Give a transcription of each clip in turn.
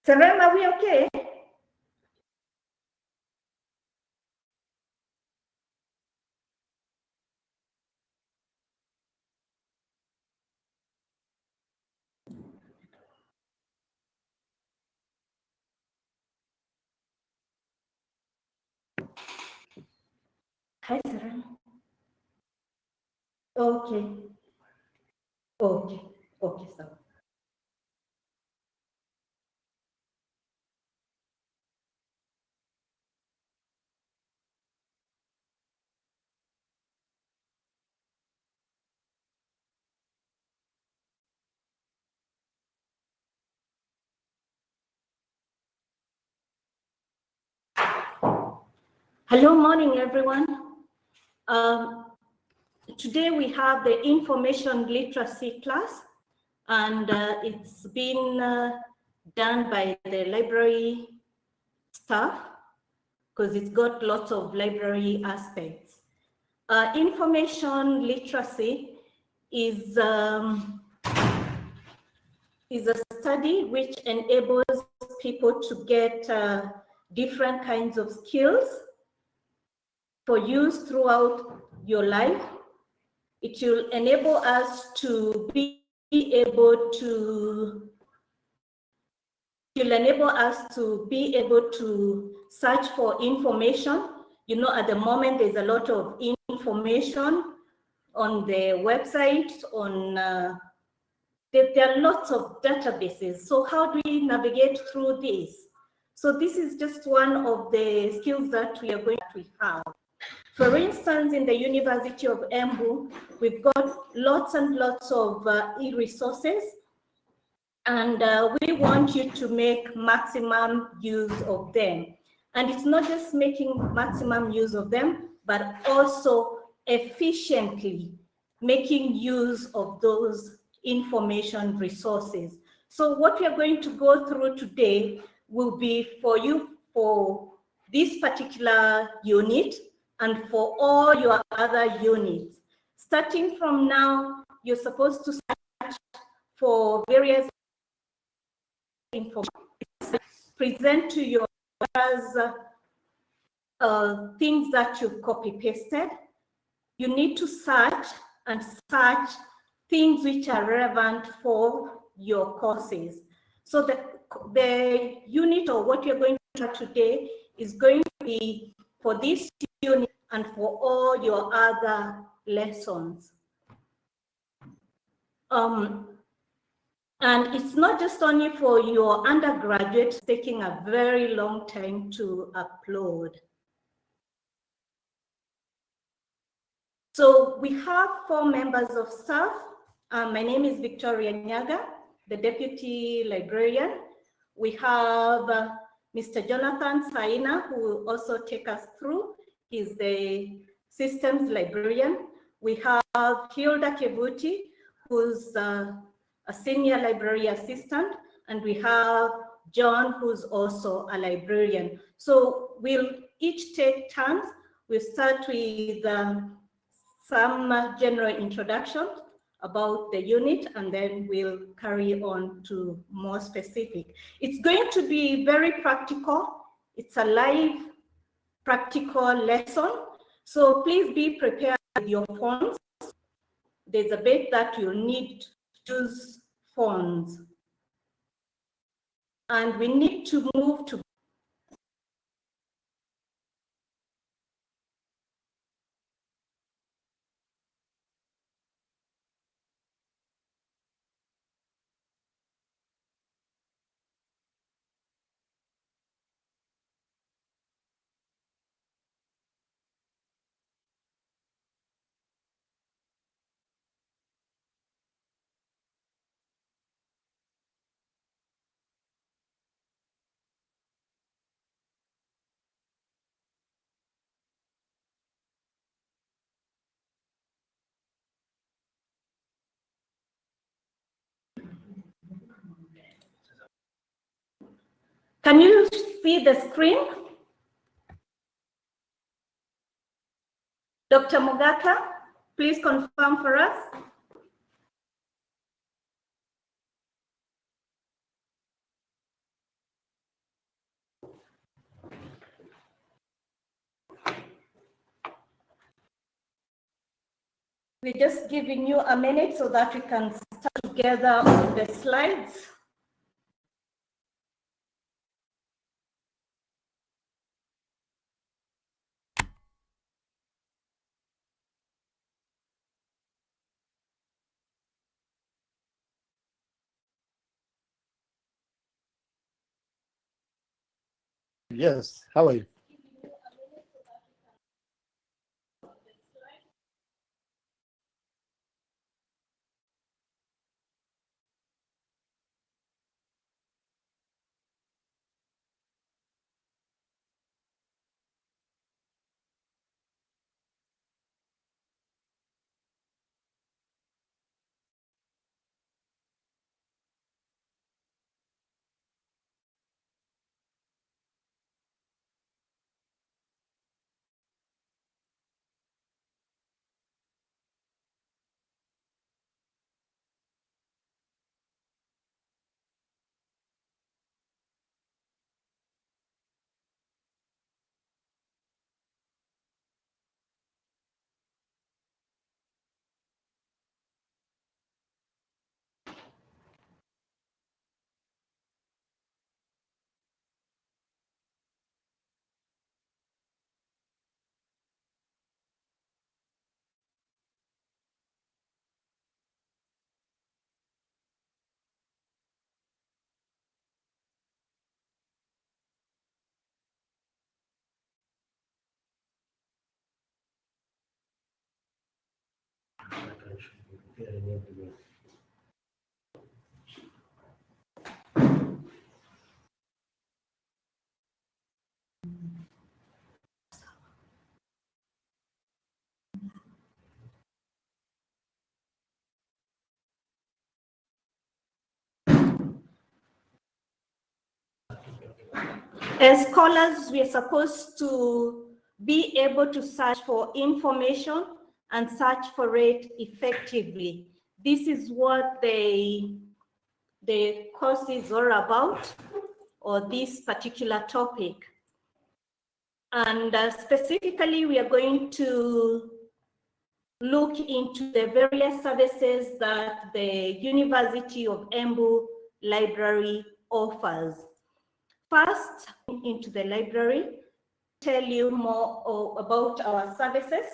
Serem, are we okay? Hi, Serem. Okay. Okay. Okay, so. Hello, morning, everyone. Today we have the information literacy class, and it's been done by the library staff because it's got lots of library aspects. Information literacy is a study which enables people to get different kinds of skills for use throughout your life. It will enable us to be able to search for information. You know, at the moment, there's a lot of information on the website, there are lots of databases. So how do we navigate through this? So this is just one of the skills that we are going to have. For instance, in the University of Embu, we've got lots and lots of e-resources, and we want you to make maximum use of them. And it's not just making maximum use of them, but also efficiently making use of those information resources. So what we are going to go through today will be for you for this particular unit and for all your other units. Starting from now, you're supposed to search for various information, present to you as things that you've copy-pasted. You need to search things which are relevant for your courses. So the unit or what you're going to try today is going to be for this unit and for all your other lessons. And it's not just only for your undergraduate, taking a very long time to upload. So we have 4 members of staff. My name is Victoria Nyaga, the Deputy Librarian. We have Mr. Jonathan Saina, who will also take us through. He's the Systems Librarian. We have Hilda Kevuti, who's a Senior Library Assistant, and we have John, who's also a librarian. So we'll each take turns. We'll start with some general introduction about the unit, and then we'll carry on to more specific. It's going to be very practical. It's a live practical lesson. So please be prepared with your phones. There's a bit that you'll need to use phones. And we need to move to Can you see the screen? Dr. Mugaka, please confirm for us. We're just giving you a minute so that we can start together on the slides. Yes, how are you? As scholars, we are supposed to be able to search for information and search for it effectively. This is what the course is all about, or this particular topic. And specifically, we are going to look into the various services that the University of Embu Library offers. First, into the library, tell you more about our services.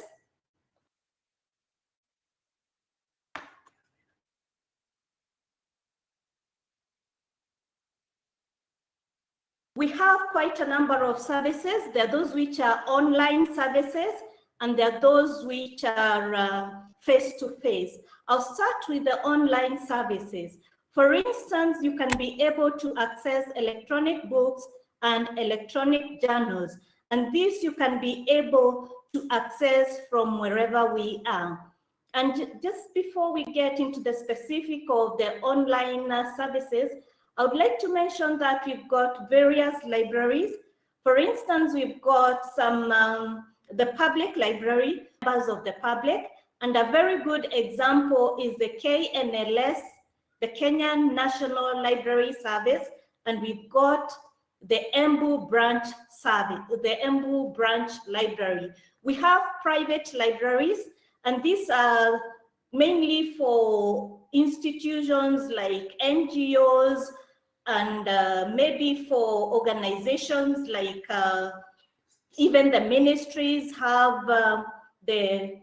We have quite a number of services. There are those which are online services, and there are those which are face-to-face. I'll start with the online services. For instance, you can be able to access electronic books and electronic journals, and this you can be able to access from wherever we are. And just before we get into the specific of the online services, I would like to mention that we've got various libraries. For instance, we've got some, the public library, members of the public, and a very good example is the KNLS, the Kenyan National Library Service, and we've got the Embu branch service, the Embu branch library. We have private libraries, and these are mainly for institutions like NGOs, and maybe for organizations like even the ministries have the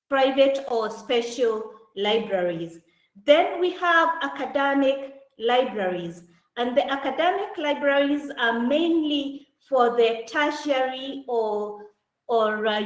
private or special libraries. Then we have academic libraries, and the academic libraries are mainly for the tertiary or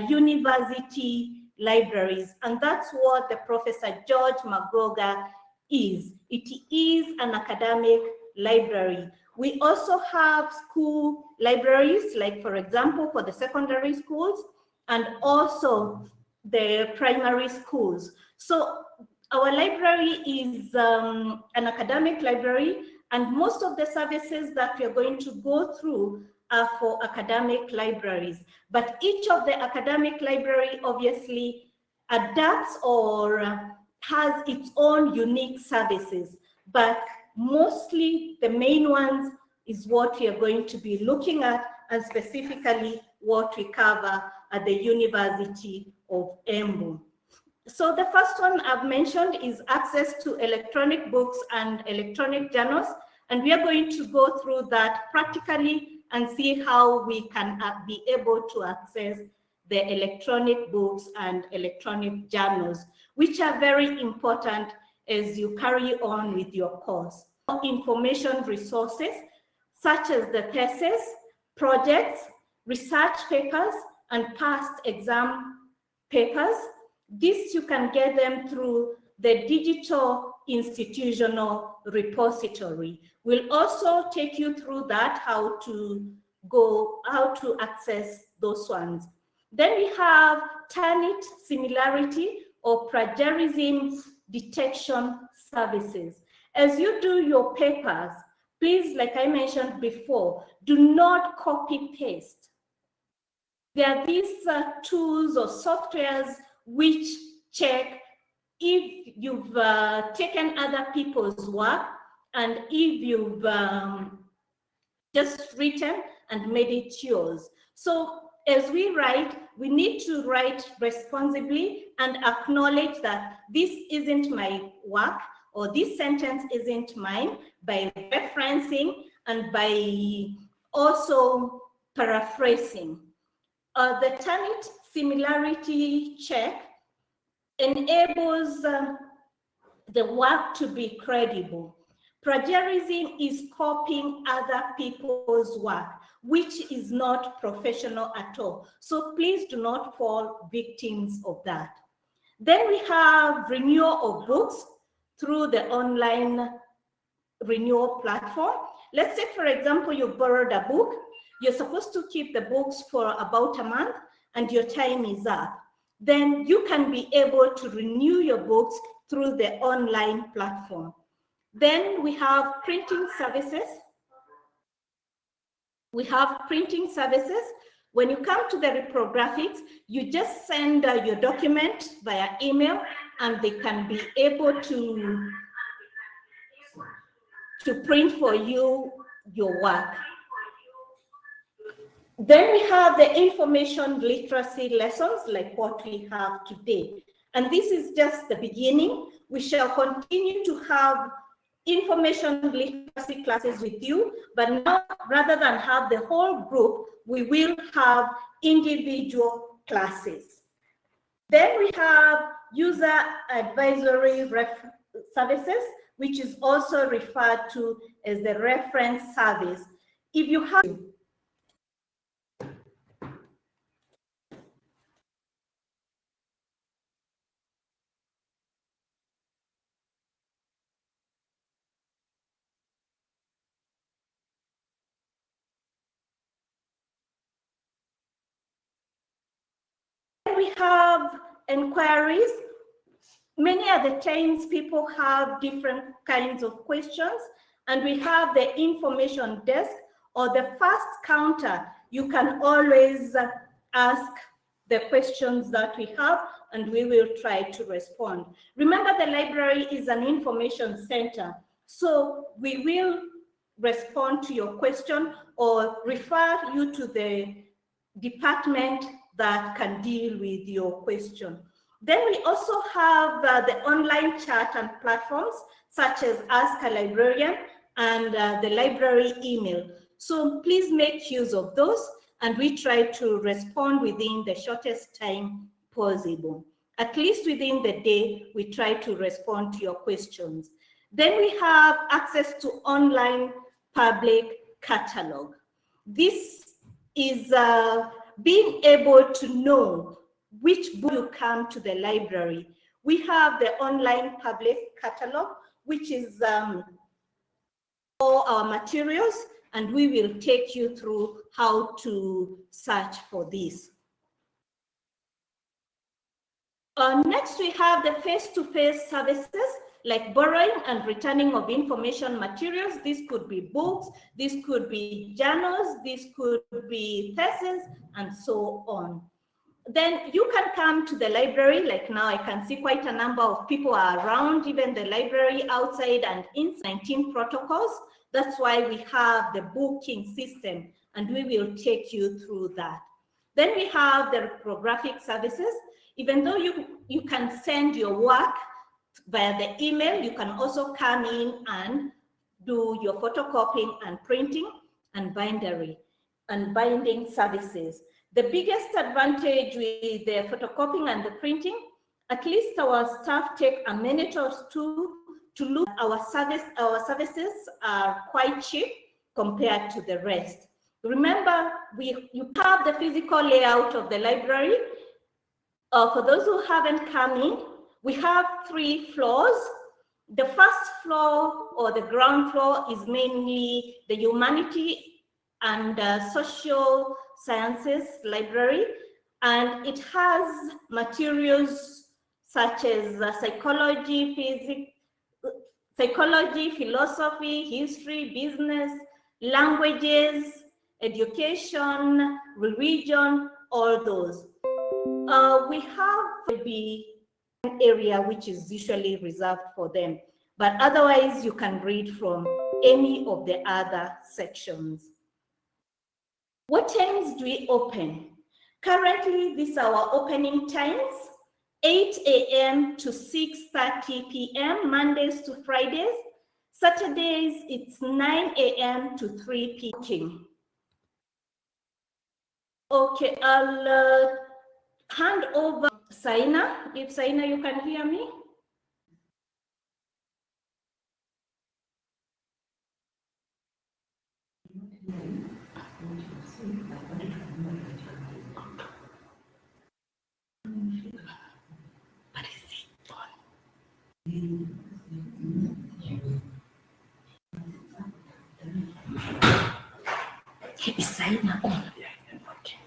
university libraries, and that's what the Professor George Magoga is. It is an academic library. We also have school libraries, like for example, for the secondary schools and also the primary schools. So our library is an academic library, and most of the services that we are going to go through are for academic libraries. But each of the academic library obviously adapts or has its own unique services, but mostly the main ones is what we are going to be looking at, and specifically what we cover at the University of Embu. So the first one I've mentioned is access to electronic books and electronic journals. And we are going to go through that practically and see how we can be able to access the electronic books and electronic journals, which are very important as you carry on with your course. Information resources, such as the thesis, projects, research papers, and past exam papers. This you can get them through the digital institutional repository. We'll also take you through that, how to access those ones. Then we have Turnitin similarity or plagiarism detection services. As you do your papers, please, like I mentioned before, do not copy paste. There are these tools or softwares which check if you've taken other people's work and if you've just written and made it yours. So as we write, we need to write responsibly and acknowledge that this isn't my work or this sentence isn't mine, by referencing and by also paraphrasing. The Turnitin similarity check enables the work to be credible. Plagiarism is copying other people's work, which is not professional at all. So please do not fall victims of that. Then we have Renewal of Books through the online renewal platform. Let's say, for example, you borrowed a book. You're supposed to keep the books for about a month and your time is up. Then you can be able to renew your books through the online platform. Then we have printing services. When you come to the reprographics, you just send your document via email and they can be able to print for you your work. Then we have the information literacy lessons like what we have today. And this is just the beginning. We shall continue to have information literacy classes with you, but now rather than have the whole group, we will have individual classes. Then we have user advisory services, which is also referred to as the reference service. If you have inquiries. Many other times people have different kinds of questions, and we have the information desk or the first counter. You can always ask the questions that we have and we will try to respond. Remember, the library is an information center, so we will respond to your question or refer you to the department that can deal with your question. Then we also have the online chat and platforms such as Ask a Librarian and the library email. So please make use of those and we try to respond within the shortest time possible. At least within the day, we try to respond to your questions. Then we have access to online public catalog. This is being able to know which book you come to the library. We have the online public catalog, which is all our materials, and we will take you through how to search for this. Next, we have the face-to-face services like borrowing and returning of information materials. This could be books, this could be journals, this could be theses, and so on. Then you can come to the library, like now I can see quite a number of people are around, even the library outside and in 19 protocols. That's why we have the booking system, and we will take you through that. Then we have the reprographic services. Even though you can send your work via the email, you can also come in and do your photocopying and printing and binding services. The biggest advantage with the photocopying and the printing, at least our staff take a minute or two to look at our services are quite cheap compared to the rest. Remember, you have the physical layout of the library. For those who haven't come in, we have 3 floors. The first floor or the ground floor is mainly the humanities and social sciences library, and it has materials such as psychology, philosophy, history, business, languages, education, religion, all those. We have an area which is usually reserved for them, but otherwise you can read from any of the other sections. What times do we open? Currently, these are our opening times: 8 a.m. to 6:30 p.m., Mondays to Fridays. Saturdays, it's 9 a.m. to 3 p.m. Okay, I'll hand over Saina. If Saina, you can hear me. Is Saina on? Okay.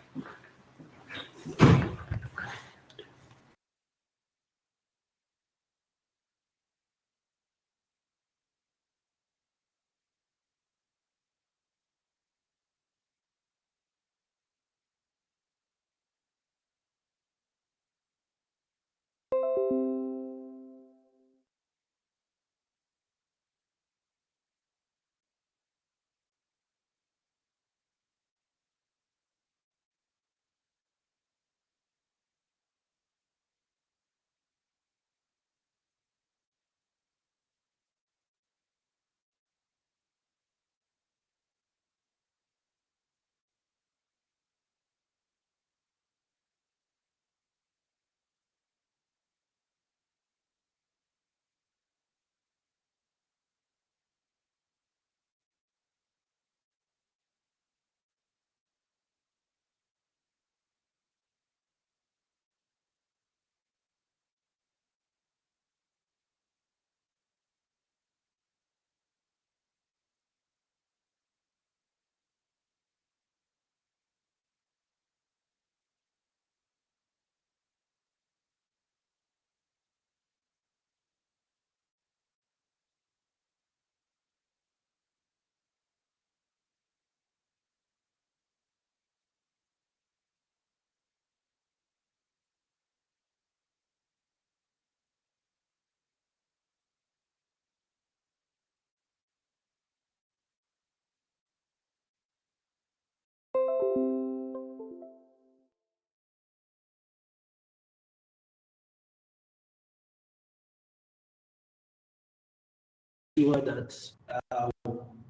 Sure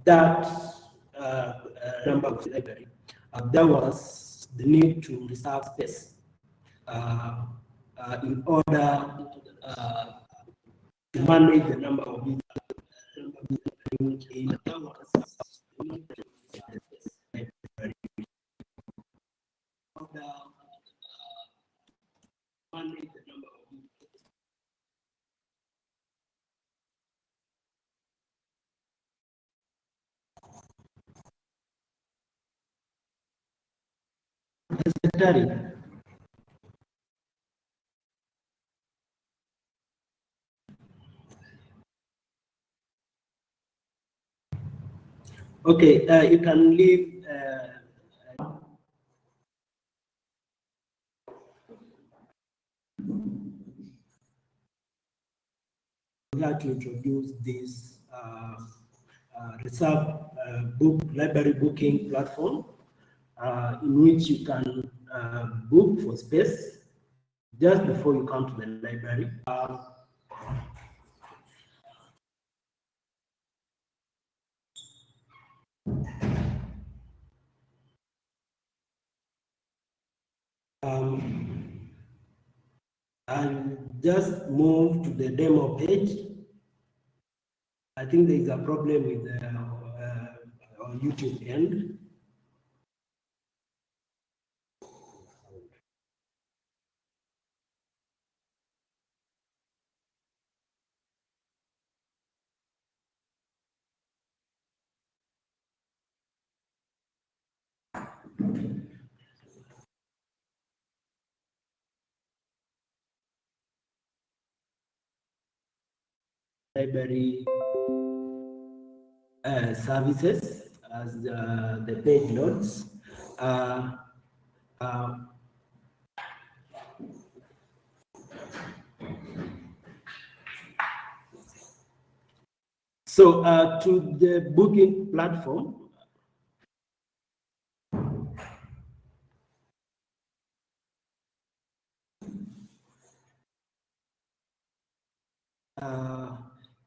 that number of library, there was the need to reserve space in order to manage the number of visitors in the secretary. Okay, you can leave. We have to introduce this reserve library booking platform in which you can book for space. just before you come to the library. And just move to the demo page. I think there is a problem with the on YouTube end. Library services as the page loads. So to the booking platform,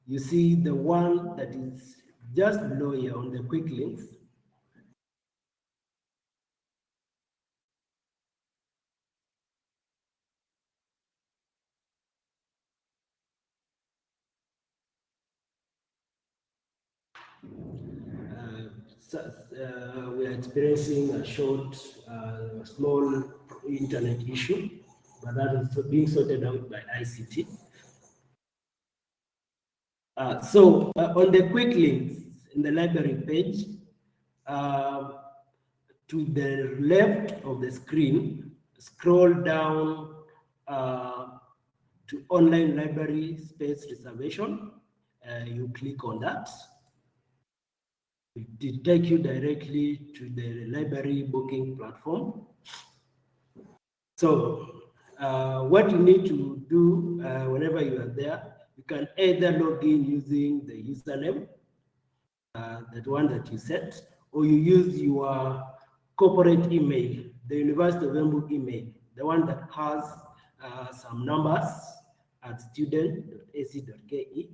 you see the one that is just below here on the quick links. We are experiencing a small internet issue, but that is being sorted out by ICT. On the quick links in the library page, to the left of the screen, scroll down to online library space reservation. You click on that. It will take you directly to the library booking platform. So what you need to do whenever you are there, you can either log in using the username, that one that you set, or you use your corporate email, the University of Ebook email, the one that has some numbers at student.ac.ke.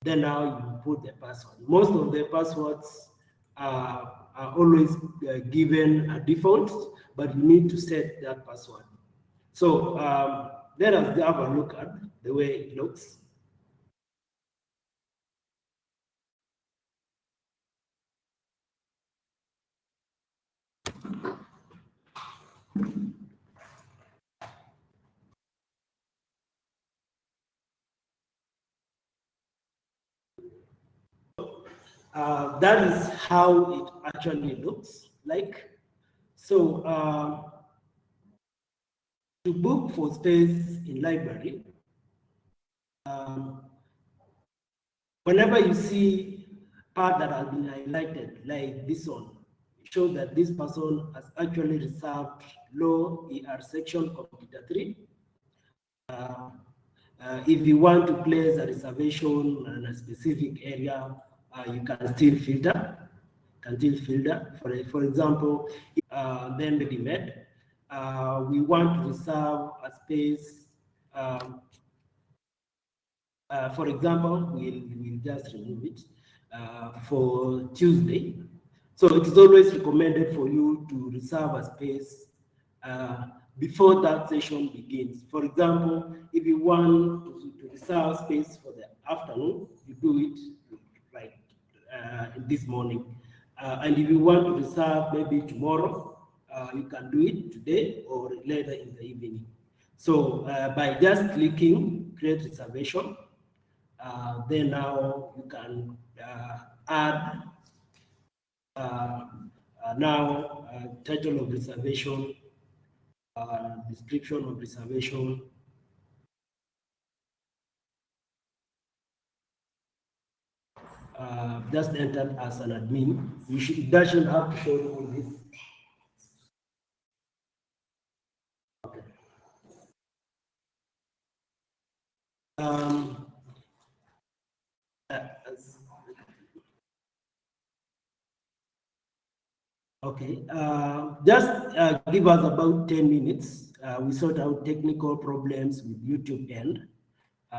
Then now you put the password. Most of the passwords are always given a default, but you need to set that password. So let us have a look at the way it looks. That is how it actually looks like. So to book for space in library, whenever you see part that has been highlighted, like this one, it shows that this person has actually reserved low ER section computer 3. If you want to place a reservation in a specific area, you can still filter. For example, then ready-made, we want to reserve a space. For example, we'll just remove it for Tuesday. So it is always recommended for you to reserve a space before that session begins. For example, if you want to reserve space for the afternoon, you do it like this morning. And if you want to reserve maybe tomorrow, you can do it today or later in the evening. So by just clicking create reservation, then now you can add now title of reservation, description of reservation, just entered as an admin. It doesn't have to show all this. Okay. Okay, just give us about 10 minutes we sort out technical problems with YouTube end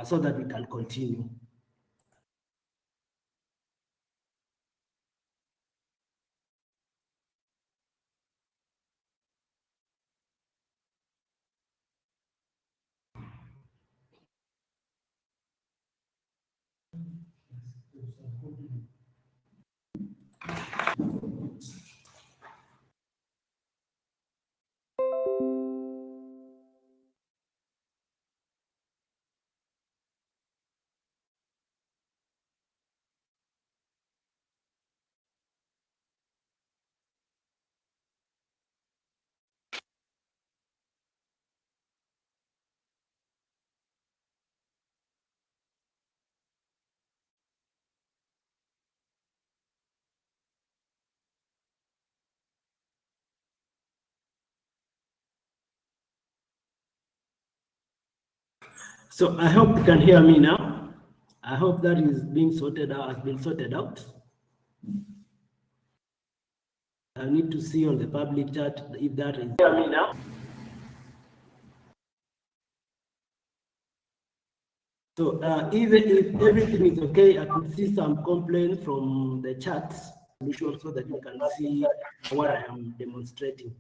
so that we can continue. So I hope you can hear me now. I hope that is being sorted out, has been sorted out. I need to see on the public chat if that is hear me now. So even if everything is okay, I could see some complaints from the chat so that you can see what I am demonstrating.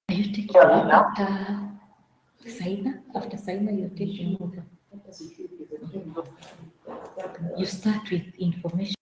Are you taking after Saina? After Saina, you're taking over. You start with information.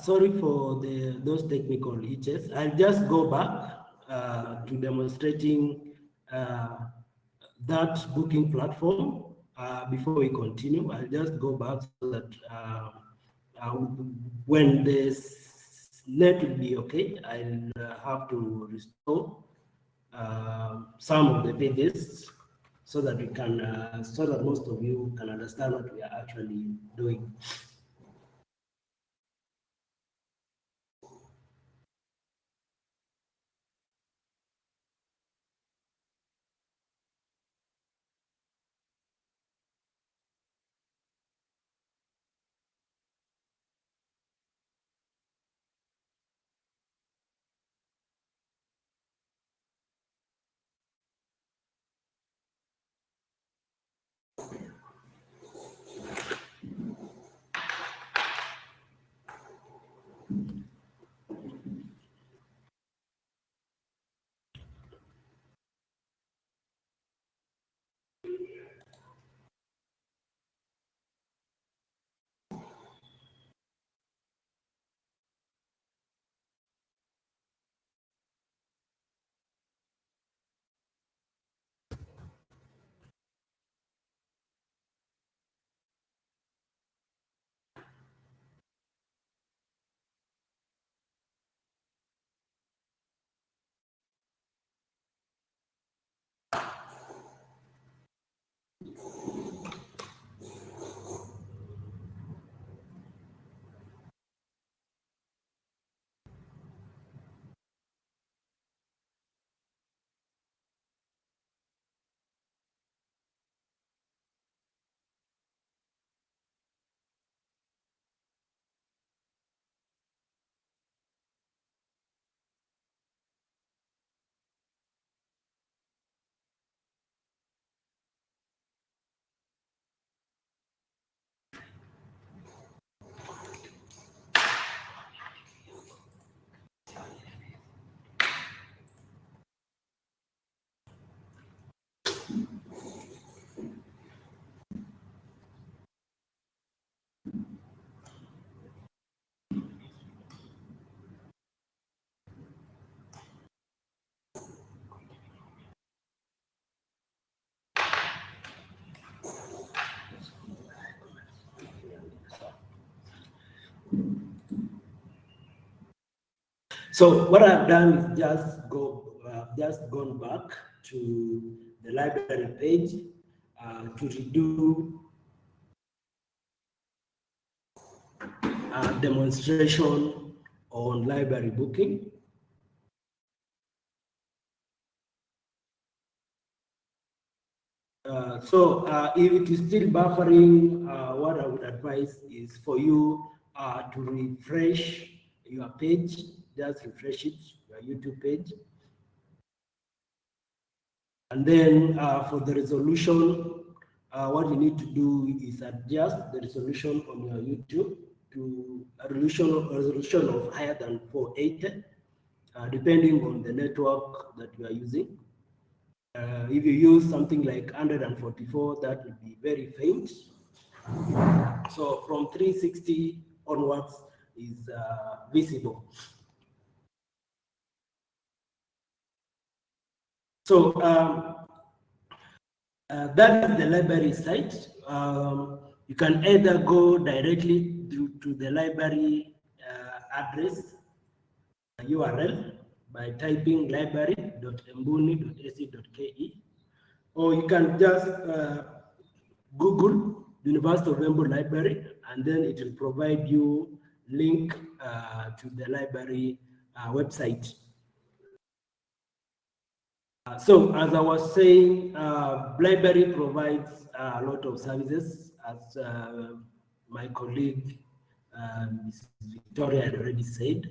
Sorry for those technical glitches. I'll just go back to demonstrating that booking platform before we continue. I'll just go back so that when the net will be okay, I'll have to restore some of the pages so that we can, so that most of you can understand what we are actually doing. So what I've done is just gone back to the library page to redo a demonstration on library booking. If it is still buffering, what I would advise is for you to refresh your page. Just refresh it, your YouTube page. And then for the resolution, what you need to do is adjust the resolution on your YouTube to a resolution of higher than 480, depending on the network that you are using. If you use something like 144, that will be very faint. So from 360 onwards is visible. So that is the library site. You can either go directly to the library address URL by typing library.embuni.ac.ke, or you can just Google University of Embu Library, and then it will provide you link to the library website. So as I was saying, library provides a lot of services, as my colleague Ms. Victoria had already said,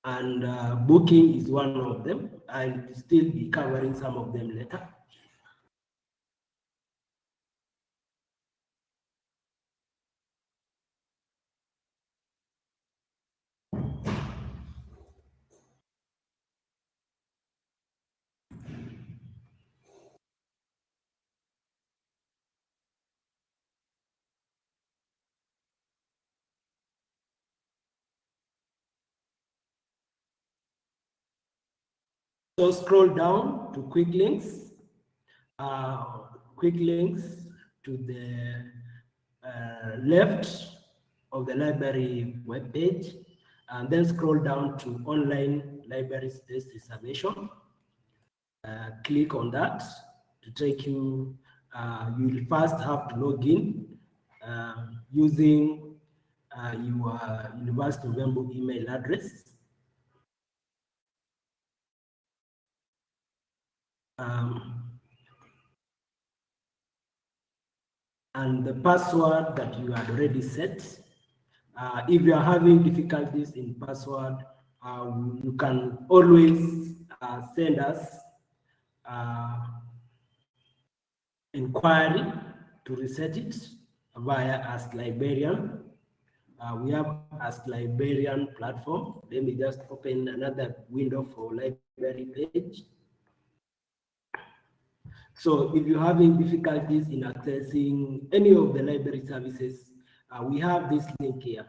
and booking is one of them. I'll still be covering some of them later. So scroll down to quick links to the left of the library webpage, and then scroll down to online library space reservation. Click on that to take you, you will first have to log in using your University of Embu email address. And the password that you had already set. If you are having difficulties in password, you can always send us inquiry to reset it via Ask Librarian. We have Ask Librarian platform. Let me just open another window for library page. So if you're having difficulties in accessing any of the library services, we have this link here,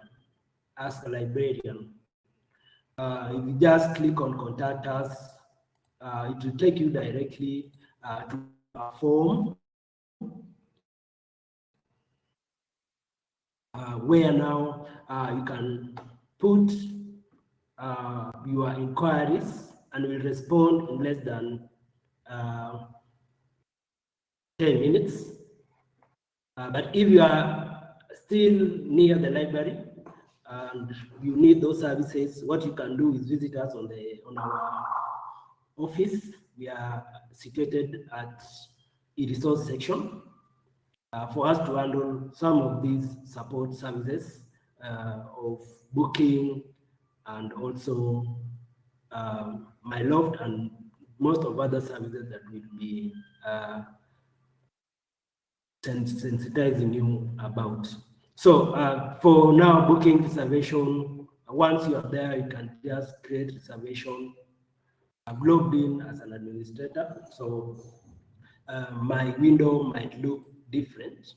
Ask a Librarian. If you just click on Contact Us, it will take you directly to a form where now you can put your inquiries and will respond in less than 10 minutes. But if you are still near the library and you need those services, what you can do is visit us on our office. We are situated at e-resource section for us to handle some of these support services of booking and also my loft and most of other services that will be sensitizing you about. So for now, booking reservation, once you are there, you can just create reservation. I've logged in as an administrator, so my window might look different.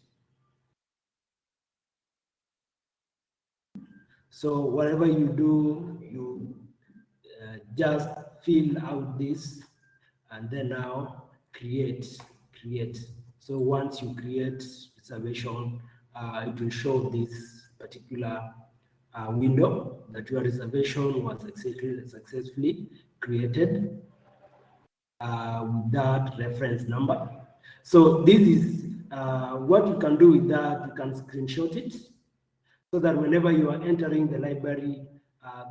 So whatever you do, you just fill out this and then now create. So once you create reservation, it will show this particular window that your reservation was successfully created with that reference number. So this is what you can do with that. You can screenshot it so that whenever you are entering the library,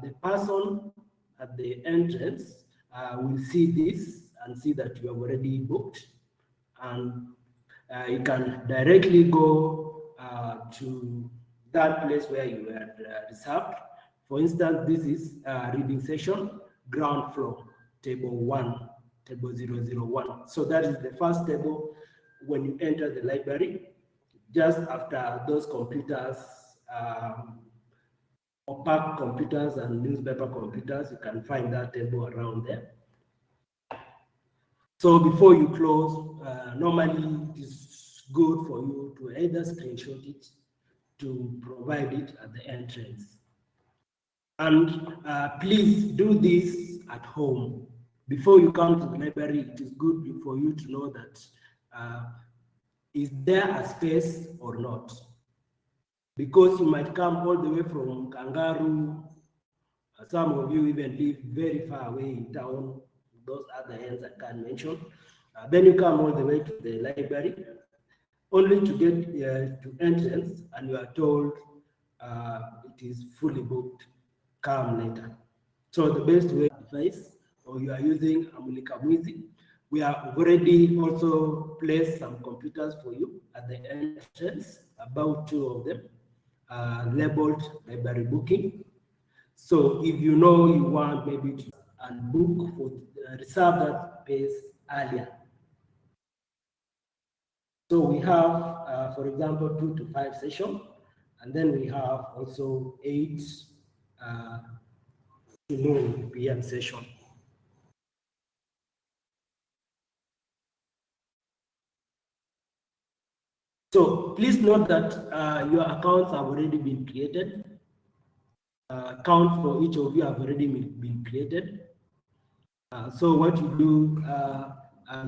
the person at the entrance will see this and see that you have already booked, and you can directly go to that place where you were reserved. For instance, this is reading session, ground floor, table 1, table 001. So that is the first table when you enter the library. Just after those computers, opaque computers and newspaper computers, you can find that table around there. So before you close, normally it is good for you to either screenshot it to provide it at the entrance. And please do this at home. Before you come to the library, it is good for you to know that is there a space or not? Because you might come all the way from Kangaroo. Some of you even live very far away in town, those other ends I can't mention. Then you come all the way to the library, only to get to entrance, and you are told it is fully booked, come later. So the best way device, or you are using Amulika Mwizi, we have already also placed some computers for you at the entrance, about 2 of them, labeled library booking. So if you know you want maybe to and book for reserve that space earlier. So we have, for example, 2 to 5 sessions, and then we have also 8 to noon PM session. So please note that your accounts have already been created. Account for each of you have already been created. So what you do,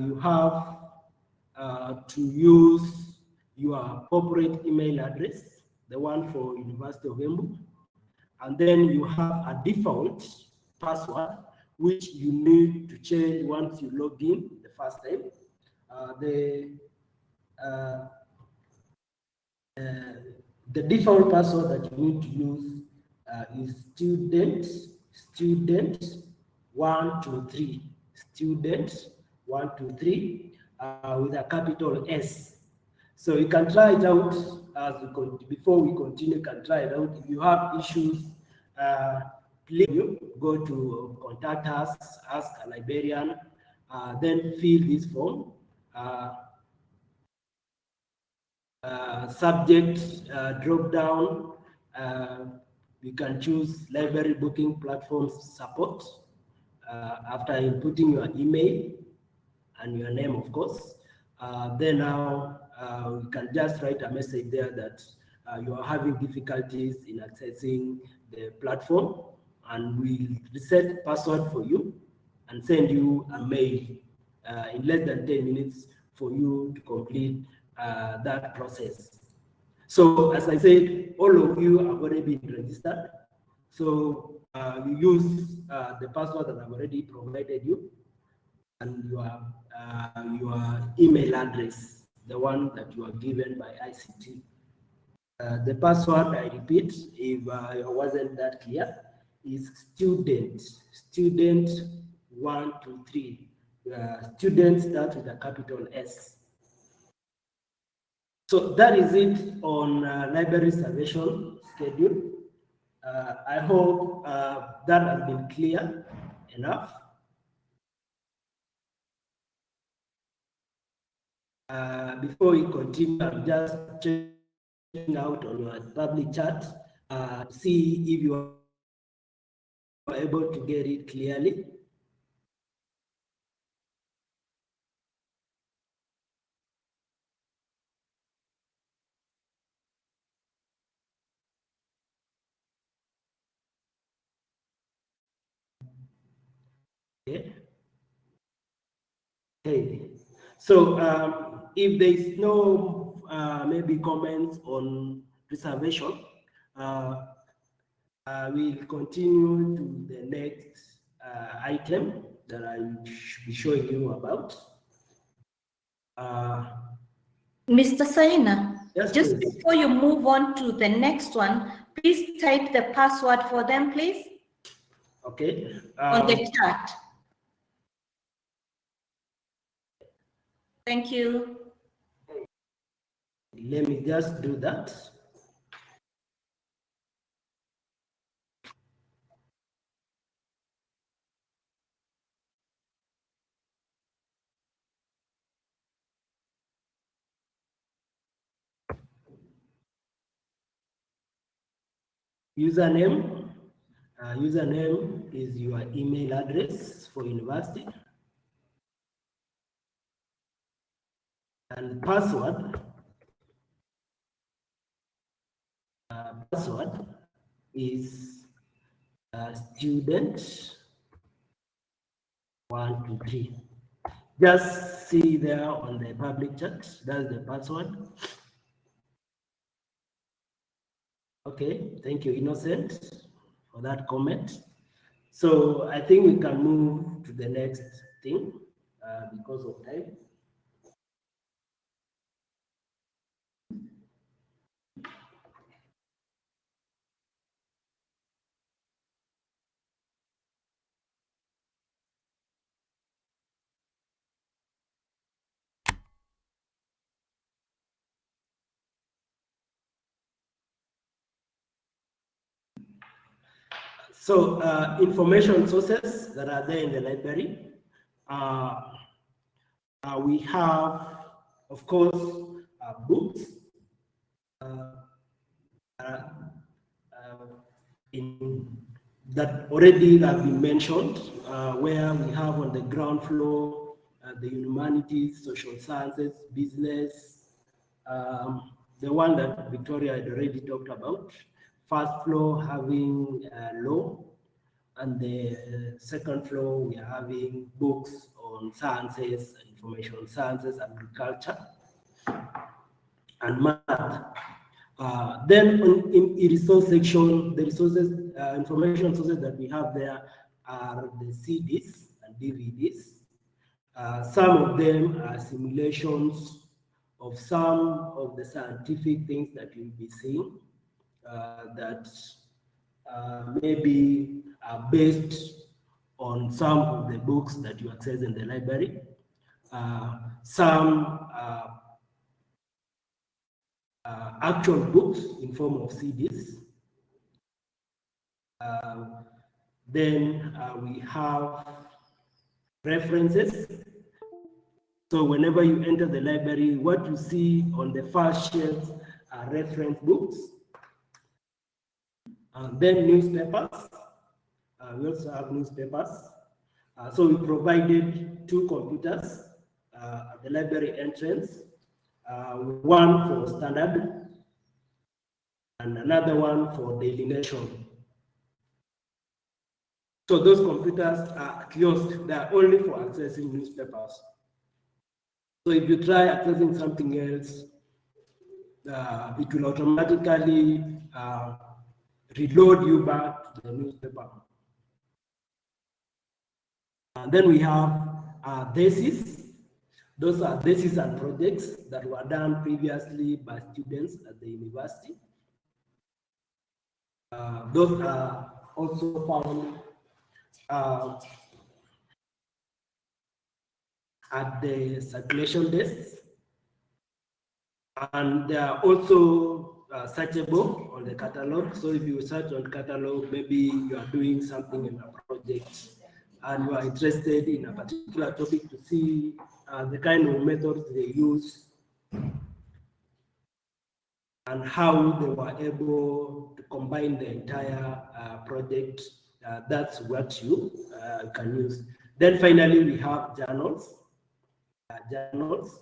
you have to use your corporate email address, the one for University of Embu, and then you have a default password which you need to change once you log in the first time. The default password that you need to use is student 123, student 123 with a capital S. So you can try it out as before we continue. You can try it out. If you have issues, please go to contact us, ask a librarian, then fill this form. Subject drop down, you can choose library booking platforms support after inputting your email and your name, of course. Then now you can just write a message there that you are having difficulties in accessing the platform, and we'll reset password for you and send you a mail in less than 10 minutes for you to complete that process. So as I said, all of you have already been registered. So you use the password that I've already provided you, and your email address, the one that you are given by ICT. The password, I repeat, if it wasn't that clear, is student 123. Student starts with a capital S. So that is it on library reservation schedule. I hope that has been clear enough. Before we continue, I'm just checking out on your public chat, see if you are able to get it clearly. Okay. Okay. So if there is no maybe comments on reservation, We'll continue to the next item that I will be showing you about. Mr. Saina, Yes, just please. before you move on to the next one, please type the password for them, please, Okay. on the chat. Thank you. Let me just do that. Username. Username is your email address for university. And password. Password is student 1, 2, 3. Just see there on the public chat. That's the password. Okay, thank you, Innocent, for that comment. So I think we can move to the next thing because of time. So information sources that are there in the library. We have, of course, books that already have been mentioned, where we have on the ground floor the humanities, social sciences, business, the one that Victoria had already talked about. First floor having law, and the second floor we are having books on sciences, information sciences, agriculture, and math. Then in resource section, the resources, information sources that we have there are the CDs and DVDs. Some of them are simulations of some of the scientific things that you'll be seeing that maybe are based on some of the books that you access in the library. Some actual books in form of CDs. Then we have references. So whenever you enter the library, what you see on the first shelves are reference books. Then newspapers. We also have newspapers. So we provided 2 computers at the library entrance. One for standard and another one for Daily Nation. So those computers are kiosks, they are only for accessing newspapers. So if you try accessing something else, it will automatically reload you back to the newspaper. And then we have theses. Those are theses and projects that were done previously by students at the university. Those are also found at the circulation desks, and they are also searchable on the catalog. So if you search on catalog, maybe you are doing something in a project and you are interested in a particular topic to see the kind of methods they use and how they were able to combine the entire project. That's what you can use. Then finally, we have journals. Journals,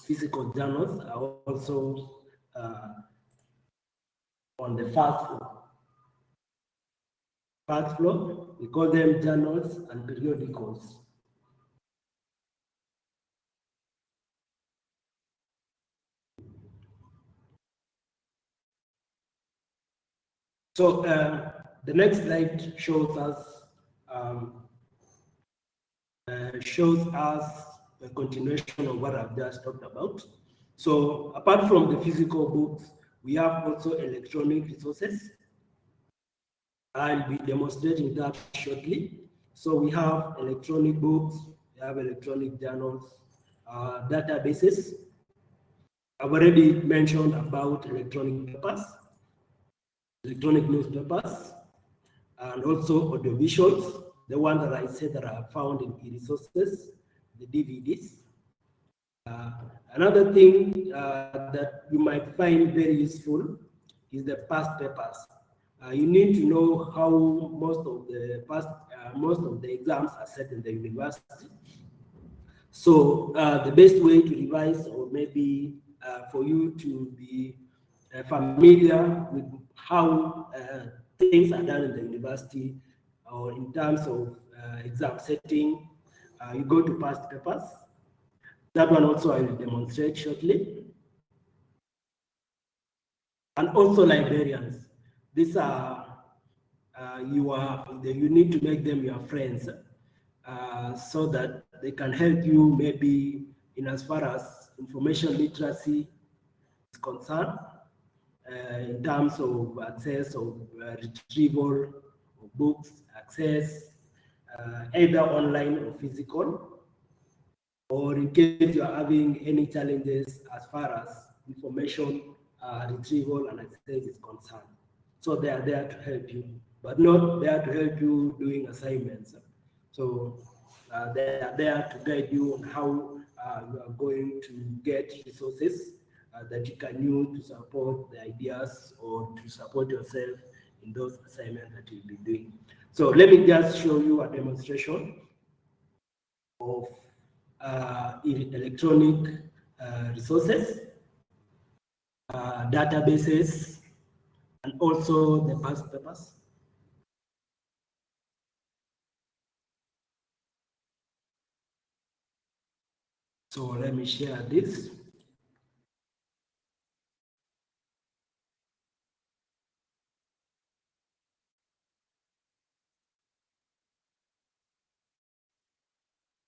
physical journals are also on the first floor. First floor, we call them journals and periodicals. So the next slide shows us a continuation of what I've just talked about. So apart from the physical books, we have also electronic resources. I'll be demonstrating that shortly. So we have electronic books, we have electronic journals, databases. I've already mentioned about electronic papers, electronic newspapers, and also audiovisuals, the ones that I said that are found in e-resources, the DVDs. Another thing that you might find very useful is the past papers. You need to know how most of the exams are set in the university. So the best way to revise, or maybe for you to be familiar with how things are done in the university, or in terms of exam setting, you go to past papers. That one also I will demonstrate shortly. And also librarians. These are you need to make them your friends, so that they can help you maybe in as far as information literacy is concerned, in terms of access of retrieval of books, access either online or physical, or in case you are having any challenges as far as information retrieval and access is concerned. So they are there to help you, but not there to help you doing assignments. So they are there to guide you on how you are going to get resources that you can use to support the ideas or to support yourself in those assignments that you'll be doing. So let me just show you a demonstration of electronic resources, databases, and also the past papers. So let me share this.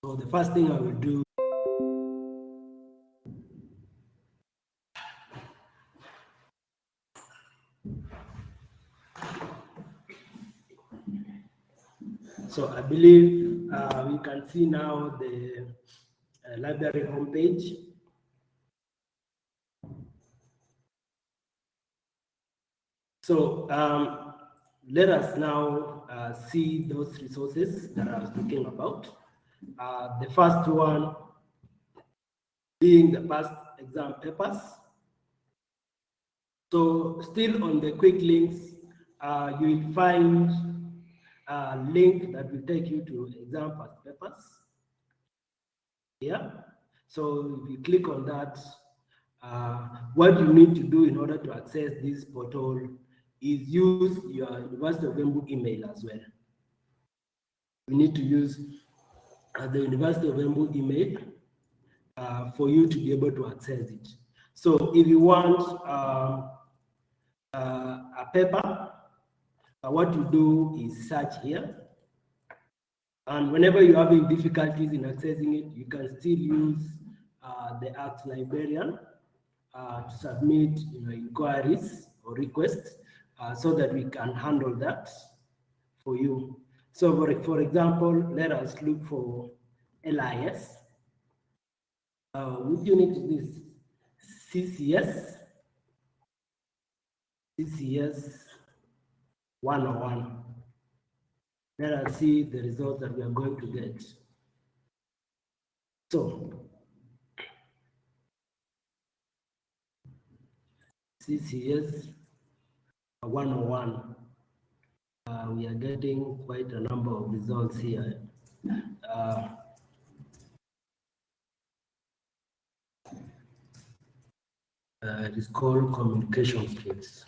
So the first thing I will do, so I believe we can see now the library homepage. So let us now see those resources that I was talking about. The first one being the past exam papers. So still on the quick links, you will find a link that will take you to exam past papers. Yeah. So if you click on that, what you need to do in order to access this portal is use your University of Embu email as well. You need to use the University of Embu email for you to be able to access it. So if you want a paper, what you do is search here. And whenever you're having difficulties in accessing it, you can still use the Act Librarian to submit inquiries or requests so that we can handle that for you. So for example, let us look for LIS. Which unit is this? CCS 101. Let us see the results that we are going to get. So, CCS 101. We are getting quite a number of results here. It is called communication skills.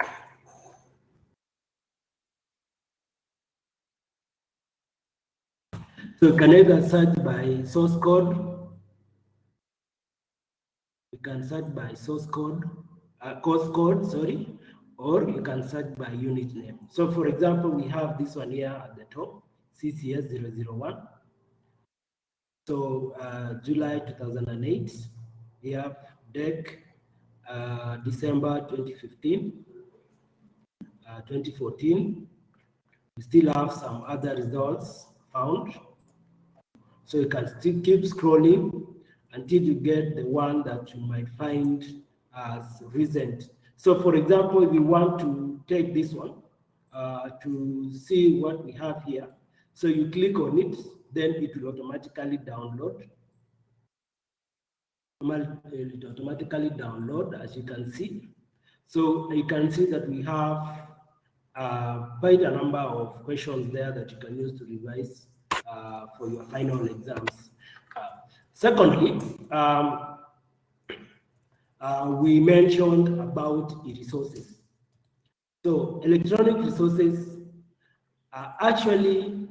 So you can either search by source code. You can search by source code, course code, sorry, or you can search by unit name. So for example, we have this one here at the top, CCS 001. So July 2008, we have DEC December 2015, 2014. We still have some other results found. So you can still keep scrolling until you get the one that you might find as recent. So for example, if you want to take this one to see what we have here, so you click on it, then it will automatically download. It automatically download, as you can see. So you can see that we have quite a number of questions there that you can use to revise for your final exams. Secondly, we mentioned about e-resources. So electronic resources are actually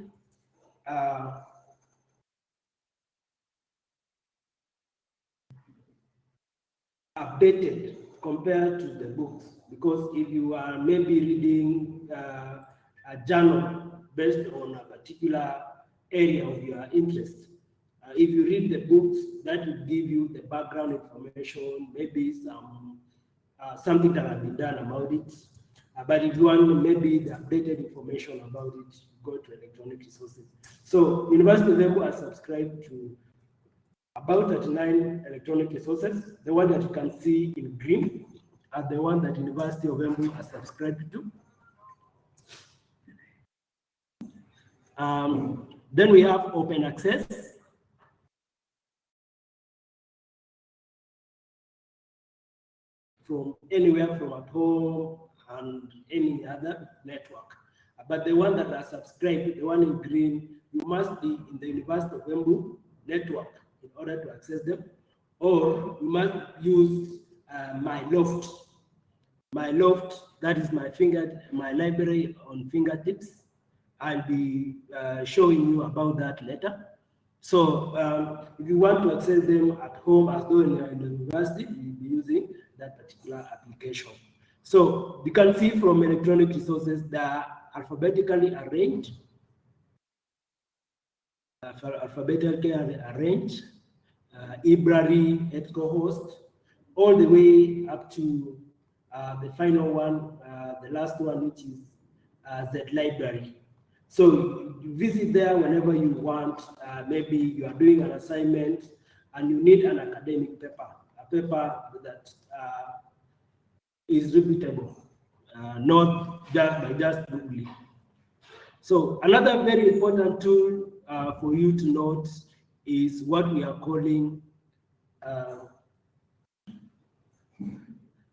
updated compared to the books, because if you are maybe reading a journal based on a particular area of your interest, if you read the books, that will give you the background information, maybe some something that has been done about it. But if you want maybe the updated information about it, go to electronic resources. So University of Embu are subscribed to about 39 electronic resources. The one that you can see in green are the one that University of Embu are subscribed to. Then we have open access. From anywhere, from at home and any other network. But the one that are subscribed, the one in green, you must be in the University of Embu network in order to access them, or you must use my loft. My loft, that is my library on fingertips. I'll be showing you about that later. So if you want to access them at home as though you're in the university, you'll be using that particular application. So you can see from electronic resources, they are alphabetically arranged. Library, EBSCO-host, all the way up to the final one, the last one, which is the library. So you visit there whenever you want. Maybe you are doing an assignment and you need an academic paper, a paper that is repeatable, not just by just Googling. So another very important tool for you to note is what we are calling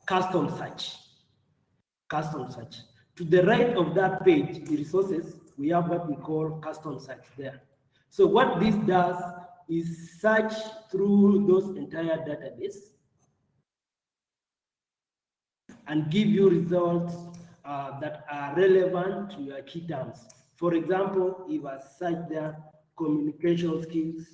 custom search. Custom search. To the right of that page, the resources, we have what we call custom search there. So what this does is search through those entire database and give you results that are relevant to your key terms. For example, if I search there, communication skills,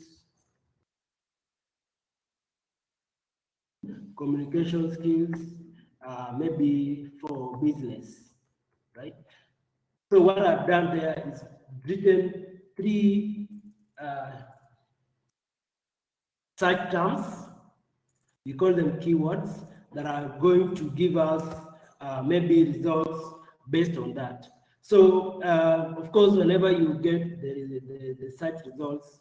maybe for business, right? So what I've done there is written 3 search terms, we call them keywords, that are going to give us maybe results based on that. So of course, whenever you get the search results,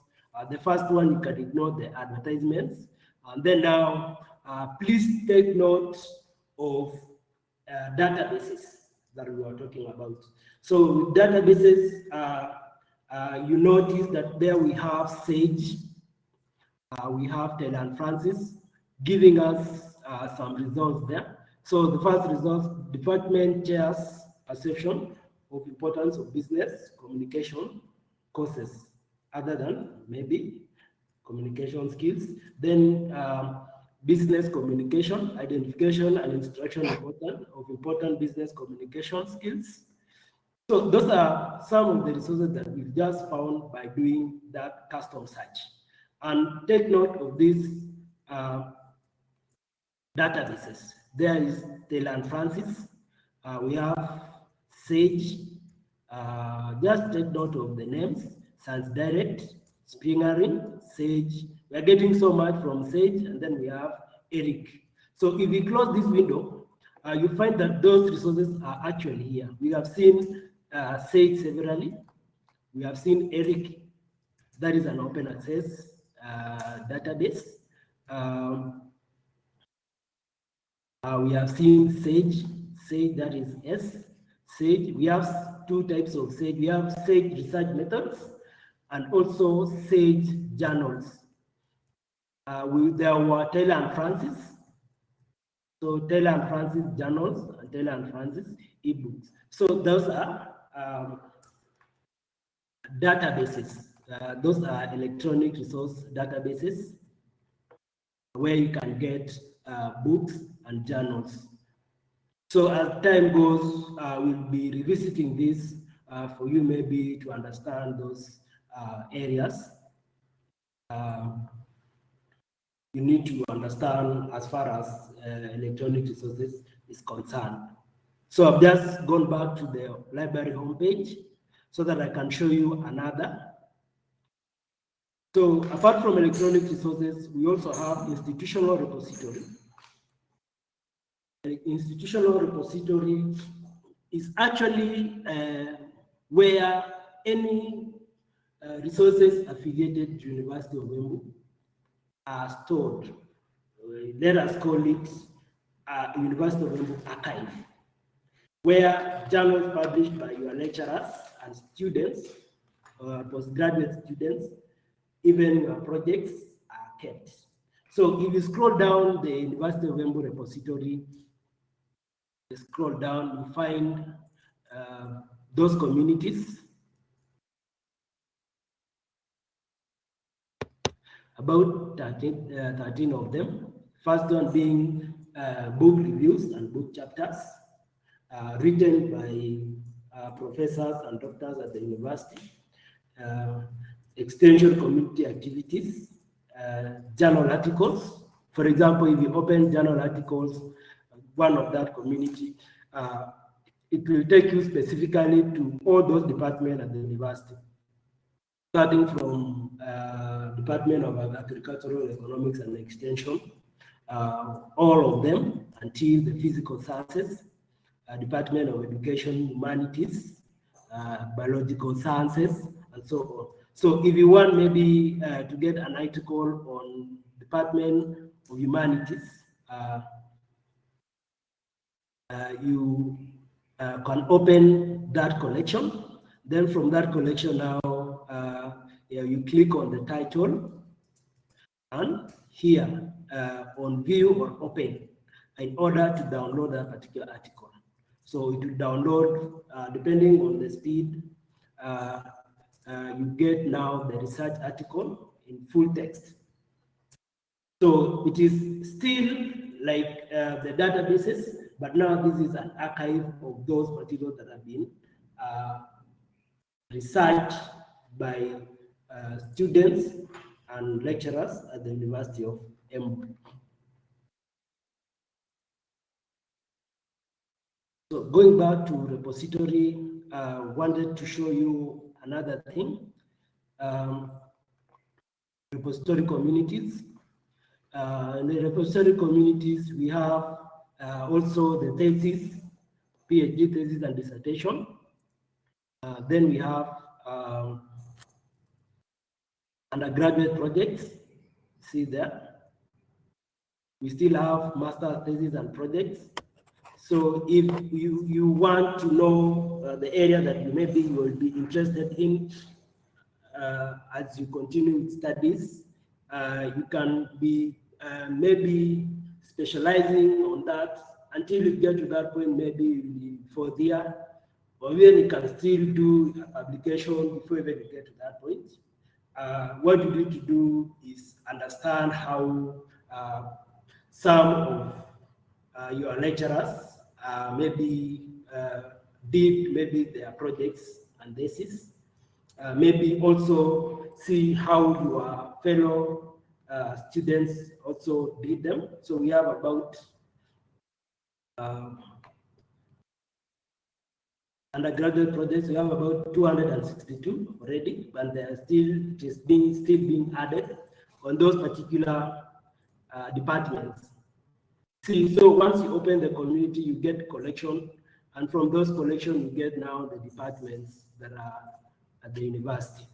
the first one you can ignore the advertisements, and then now please take note of databases that we are talking about. So with databases, you notice that there we have Sage, we have Taylor and Francis giving us some results there. So the first results, department chairs perception of importance of business communication courses other than maybe communication skills. Then business communication, identification and instruction of important business communication skills. So those are some of the resources that we've just found by doing that custom search. And take note of these databases. There is Taylor and Francis, We have Sage. Just take note of the names: Sans Direct, Springering, Sage. We are getting so much from Sage, and then we have Eric. So if we close this window, you find that those resources are actually here. We have seen Sage severally. We have seen Eric. That is an open access database. We have seen Sage. Sage, that is S. Sage, we have two types of Sage. We have Sage research methods and also Sage journals. There were Taylor and Francis. So Taylor and Francis journals and Taylor and Francis ebooks. So those are databases. Those are electronic resource databases where you can get books and journals. So as time goes, we'll be revisiting this for you maybe to understand those areas. You need to understand as far as electronic resources is concerned. So I've just gone back to the library homepage so that I can show you another. So apart from electronic resources, we also have institutional repository. An institutional repository is actually where any resources affiliated to University of Embu are stored. Let us call it University of Embu archive, where journals published by your lecturers and students, postgraduate students, even your projects are kept. So if you scroll down the University of Embu repository, you scroll down, you find those communities. About 13 of them. First one being book reviews and book chapters written by professors and doctors at the university. Extension community activities, journal articles. For example, if you open journal articles, one of that community, it will take you specifically to all those departments at the university, starting from Department of Agricultural Economics and Extension, all of them until the Physical Sciences, Department of Education, Humanities, Biological Sciences, and so on. So if you want maybe to get an article on Department of Humanities, you can open that collection. Then from that collection now, you click on the title and here on view or open in order to download that particular article. So it will download depending on the speed. You get now the research article in full text. So it is still like the databases, but now this is an archive of those materials that have been researched by students and lecturers at the University of Embu. So going back to repository, wanted to show you another thing. Repository communities. In the repository communities, we have also the thesis, PhD thesis and dissertation. Then we have undergraduate projects, see there. We still have master thesis and projects. So if you want to know the area that you will be interested in as you continue with studies, you can be maybe specializing on that until you get to that point, maybe for the year, or even you can still do a publication before even you get to that point. What you need to do is understand how some of your lecturers maybe did maybe their projects and thesis. Maybe also see how your fellow students also did them. So we have about undergraduate projects. We have about 262 already, and they are still being added on those particular departments. See, so once you open the community, you get collection, and from those collections, you get now the departments that are at the university.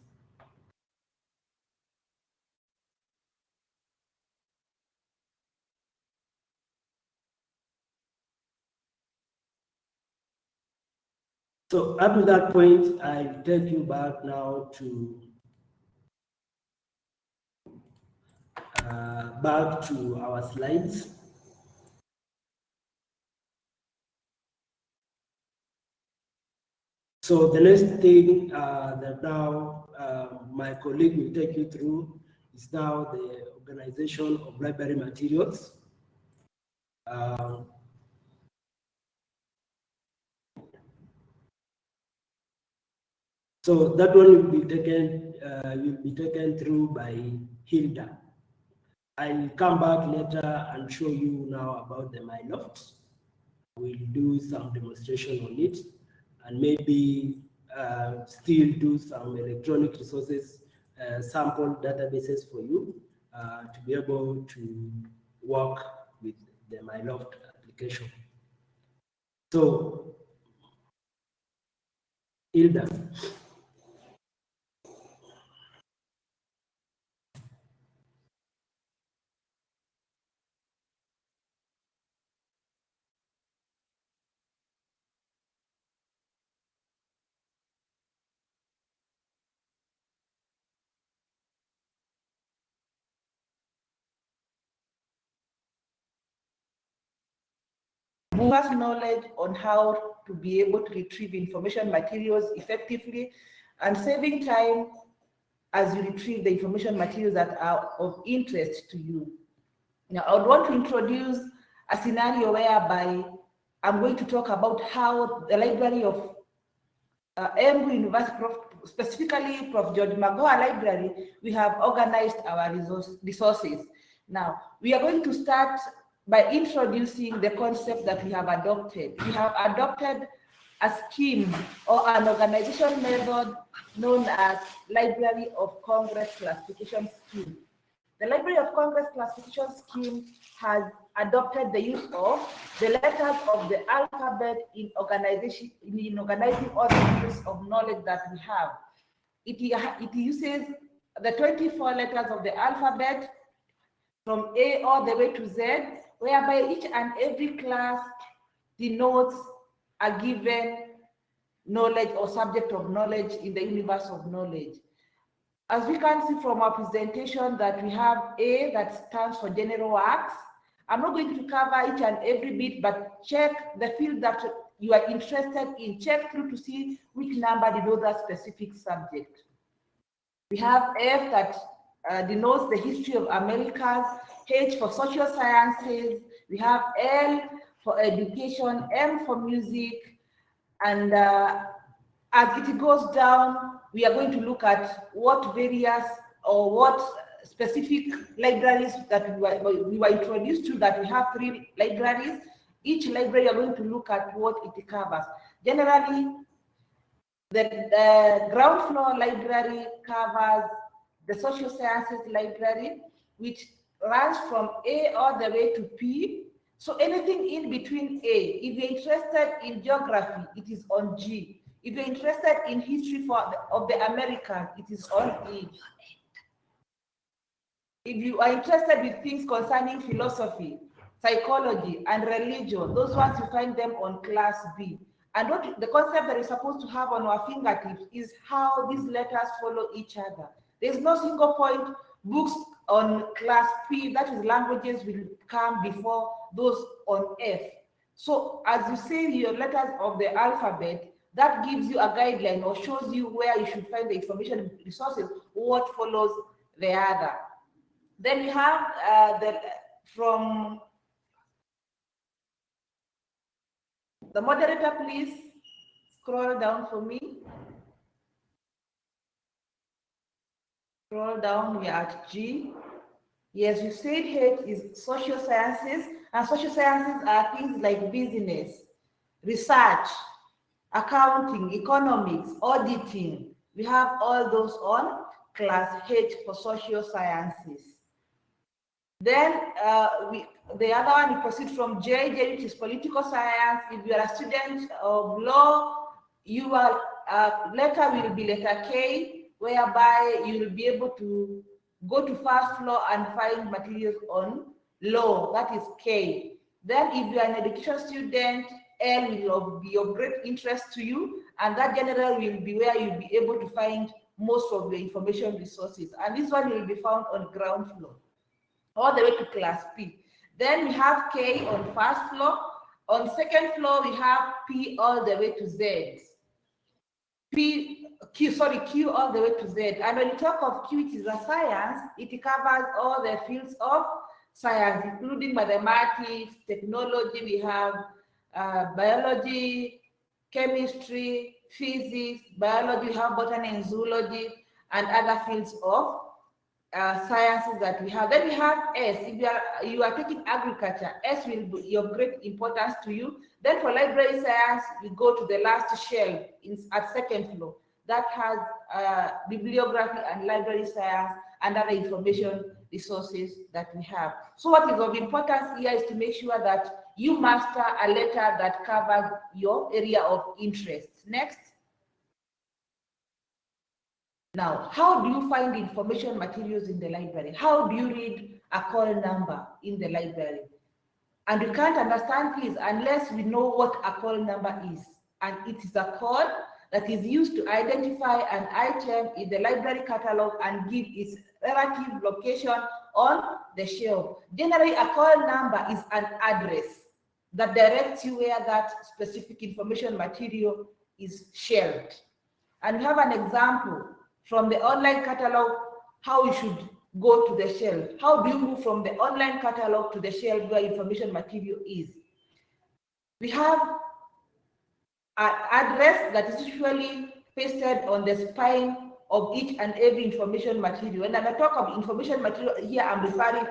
So up to that point, I take you back now to our slides. So the next thing that now my colleague will take you through is now the organization of library materials. So that one will be taken through by Hilda. I'll come back later and show you now about the MyLoft. We'll do some demonstration on it, and maybe still do some electronic resources sample databases for you to be able to work with the MyLoft application. So, Hilda. Us knowledge on how to be able to retrieve information materials effectively and saving time as you retrieve the information materials that are of interest to you. Now, I would want to introduce a scenario whereby I'm going to talk about how the library of Embu University, specifically Prof. George Magoha Library, we have organized our resources. Now, we are going to start by introducing the concept that we have adopted. We have adopted a scheme or an organization method known as Library of Congress Classification Scheme. The Library of Congress Classification Scheme has adopted the use of the letters of the alphabet in organizing all the fields of knowledge that we have. It uses the 24 letters of the alphabet from A all the way to Z, whereby each and every class denotes a given knowledge or subject of knowledge in the universe of knowledge. As we can see from our presentation that we have A that stands for general works. I'm not going to cover each and every bit, but check the field that you are interested in. Check through to see which number denotes that specific subject. We have F that denotes the history of Americas, H for social sciences, we have L for education, M for music, and as it goes down, we are going to look at what various or what specific libraries that we were introduced to, that we have 3 libraries. Each library are going to look at what it covers. Generally, the ground floor library covers the social sciences library, which runs from A all the way to P. So anything in between A, if you're interested in geography, it is on G. If you're interested in history of the Americas, it is on E. If you are interested with things concerning philosophy, psychology, and religion, those ones you find them on class B. And what the concept that we're supposed to have on our fingertips is how these letters follow each other. There's no single point. Books on class P, that is languages, will come before those on F. So as you say your letters of the alphabet, that gives you a guideline or shows you where you should find the information resources, what follows the other. Then we have from the moderator, please scroll down for me. Scroll down, we are at G. Yes, you said H is social sciences, and social sciences are things like business, research, accounting, economics, auditing. We have all those on class H for social sciences. Then the other one, we proceed from J, which is political science. If you are a student of law, your letter will be letter K, whereby you will be able to go to first floor and find materials on law, that is K. Then if you are an education student, L will be of great interest to you, and that general will be where you'll be able to find most of the information resources. And this one will be found on ground floor, all the way to class P. Then we have K on first floor. On second floor, we have P all the way to Z. Q all the way to Z. And when you talk of Q, it is a science, it covers all the fields of science, including mathematics, technology. We have biology, chemistry, physics, biology, we have botany and zoology, and other fields of sciences that we have. Then we have S. If you are taking agriculture, S will be of great importance to you. Then for library science, we go to the last shelf at second floor. That has bibliography and library science and other information resources that we have. So what is of importance here is to make sure that you master a letter that covers your area of interest. Next. Now, how do you find information materials in the library? How do you read a call number in the library? And we can't understand this unless we know what a call number is. And it is a code that is used to identify an item in the library catalog and give its relative location on the shelf. Generally, a call number is an address that directs you where that specific information material is shelved. And we have an example from the online catalog, how you should go to the shelf. How do you move from the online catalog to the shelf where information material is? We have an address that is usually pasted on the spine of each and every information material. When I talk of information material here, I'm referring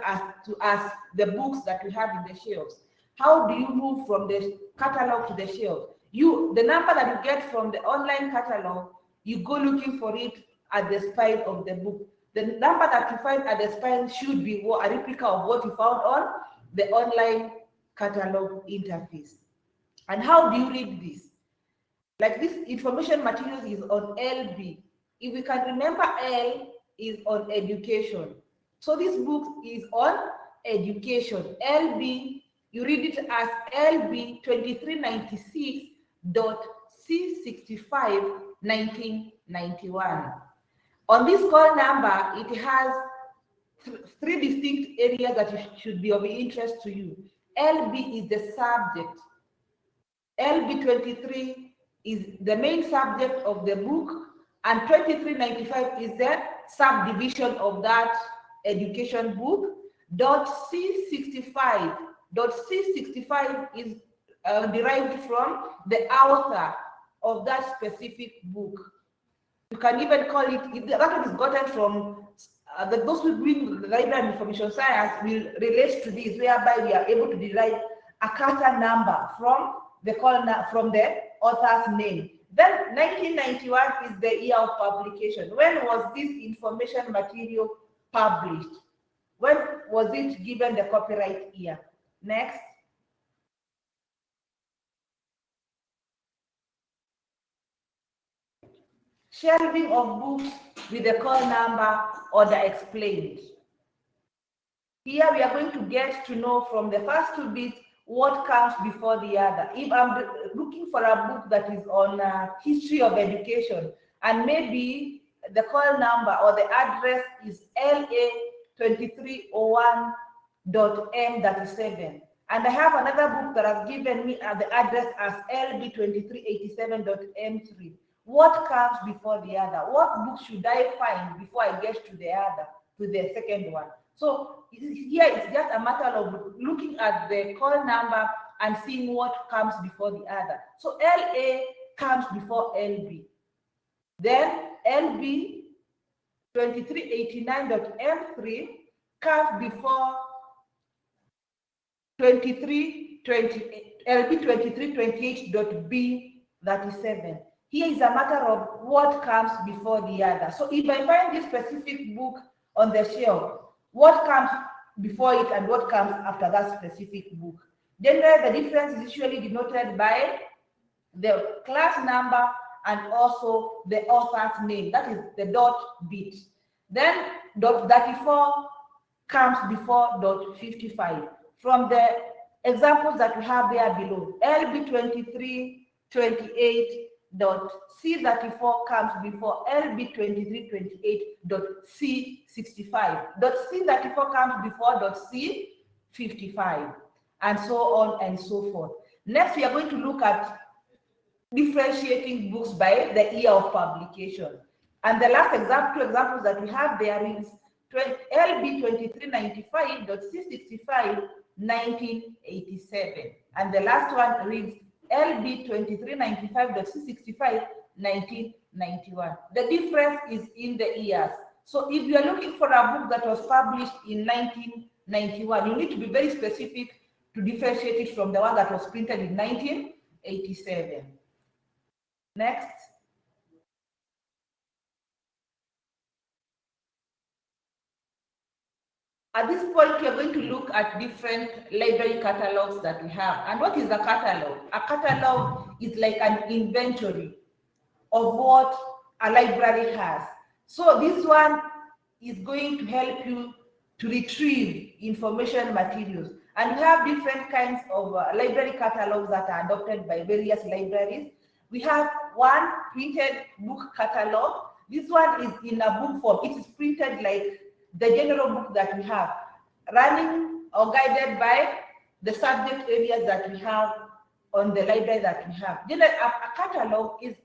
as the books that we have in the shelves. How do you move from the catalog to the shelf? The number that you get from the online catalog, you go looking for it at the spine of the book. The number that you find at the spine should be a replica of what you found on the online catalog interface. And how do you read this? Like this information materials is on LB. If we can remember, L is on education. So this book is on education. LB, you read it as LB 2396.C65-1991. On this call number, it has three distinct areas that should be of interest to you. LB is the subject. LB 23 is the main subject of the book, and 2395 is the subdivision of that education book. .C65 is derived from the author of that specific book. You can even call it, that one is gotten from those who bring the library and information science will relate to this, whereby we are able to derive a Carter number from the author's name. Then 1991 is the year of publication. When was this information material published? When was it given the copyright year? Next. Shelving of books with the call number order explained. Here we are going to get to know from the first two bits what comes before the other. If I'm looking for a book that is on history of education, and maybe the call number or the address is LA2301.M37, and I have another book that has given me the address as LB2387.M3. What comes before the other? What book should I find before I get to the second one? So here it's just a matter of looking at the call number and seeing what comes before the other. So LA comes before LB. Then LB 2389.M3 comes before LB 2328.B3. 37. Here is a matter of what comes before the other. So if I find this specific book on the shelf, what comes before it and what comes after that specific book? Generally, the difference is usually denoted by the class number and also the author's name. That is the dot bit. Then dot 34 comes before dot 55. From the examples that we have there below, LB2328 dot C34 comes before LB2328 dot C65. Dot C34 comes before dot C55, and so on and so forth. Next, we are going to look at differentiating books by the year of publication. And the last example, two examples that we have there is LB2395.C65 1987. And the last one reads LB2395.C65 1991. The difference is in the years. So if you are looking for a book that was published in 1991, you need to be very specific to differentiate it from the one that was printed in 1987. Next. At this point, we are going to look at different library catalogs that we have. And what is a catalog? A catalog is like an inventory of what a library has. So this one is going to help you to retrieve information materials. And we have different kinds of library catalogs that are adopted by various libraries. We have one printed book catalog. This one is in a book form. It is printed like the general book that we have, running or guided by the subject areas that we have on the library that we have. Generally, a catalog is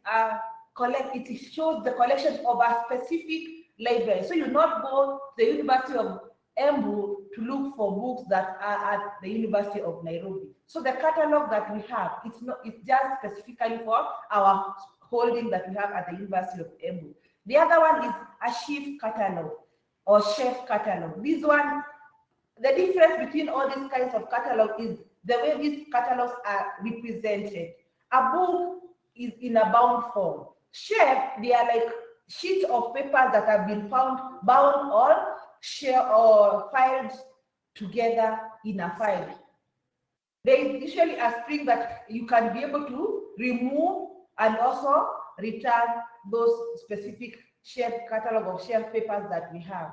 it shows the collection of a specific library. So you not go to the University of Embu to look for books that are at the University of Nairobi. So the catalog that we have, it's just specifically for our holding that we have at the University of Embu. The other one is a sheaf catalog or shelf catalog. This one, the difference between all these kinds of catalog is the way these catalogs are represented. A book is in a bound form. Shelf, they are like sheets of papers that have been bound or share or filed together in a file. There is usually a spring that you can be able to remove and also return those specific shelf catalog of shelf papers that we have.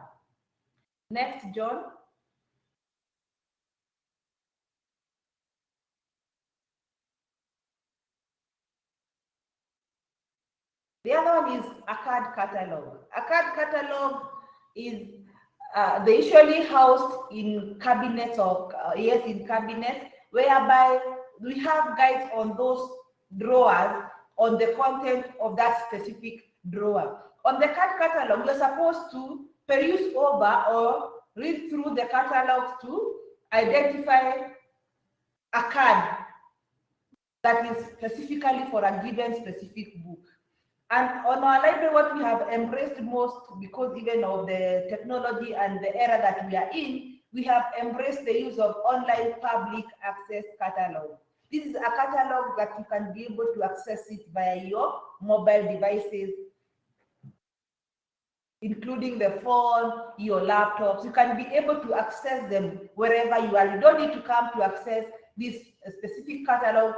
Next, John. The other one is a card catalog. A card catalog is they usually housed in cabinets or in cabinets, whereby we have guides on those drawers on the content of that specific drawer. On the card catalog, you're supposed to peruse over or read through the catalogs to identify a card that is specifically for a given specific book. And on our library, what we have embraced most, because even of the technology and the era that we are in, we have embraced the use of online public access catalog. This is a catalog that you can be able to access it via your mobile devices, including the phone, your laptops. You can be able to access them wherever you are. You don't need to come to access this specific catalog.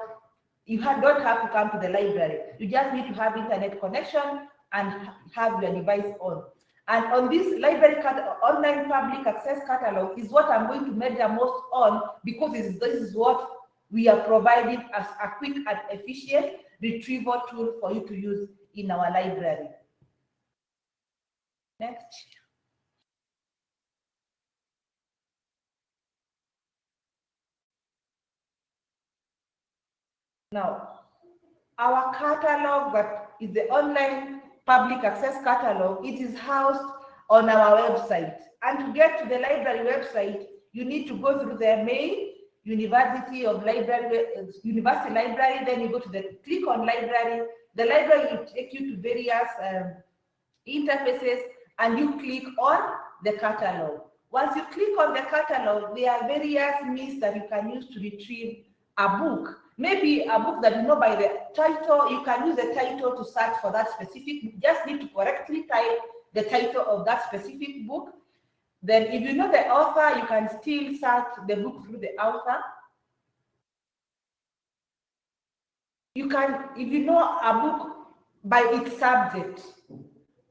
You don't have to come to the library. You just need to have internet connection and have your device on. And on this library online public access catalog is what I'm going to measure most on, because this is what we are providing as a quick and efficient retrieval tool for you to use in our library. Next. Now, our catalog, that is the online public access catalog, it is housed on our website. And to get to the library website, you need to go through the main university library, then you go to click on library. The library will take you to various interfaces, and you click on the catalog. Once you click on the catalog, there are various means that you can use to retrieve a book. Maybe a book that you know by the title, you can use the title to search for that specific book. You just need to correctly type the title of that specific book. Then if you know the author, you can still search the book through the author. You can, if you know a book by its subject.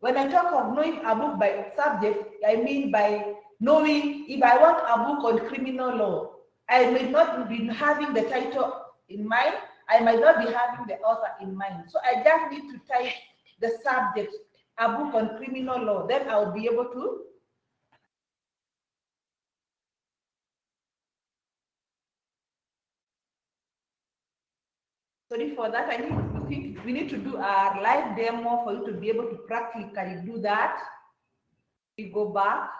When I talk of knowing a book by its subject, I mean by knowing if I want a book on criminal law, I may not be having the title in mind, I might not be having the author in mind. So I just need to type the subject, a book on criminal law, then I'll be able to. Sorry for that, I think we need to do our live demo for you to be able to practically do that. We go back.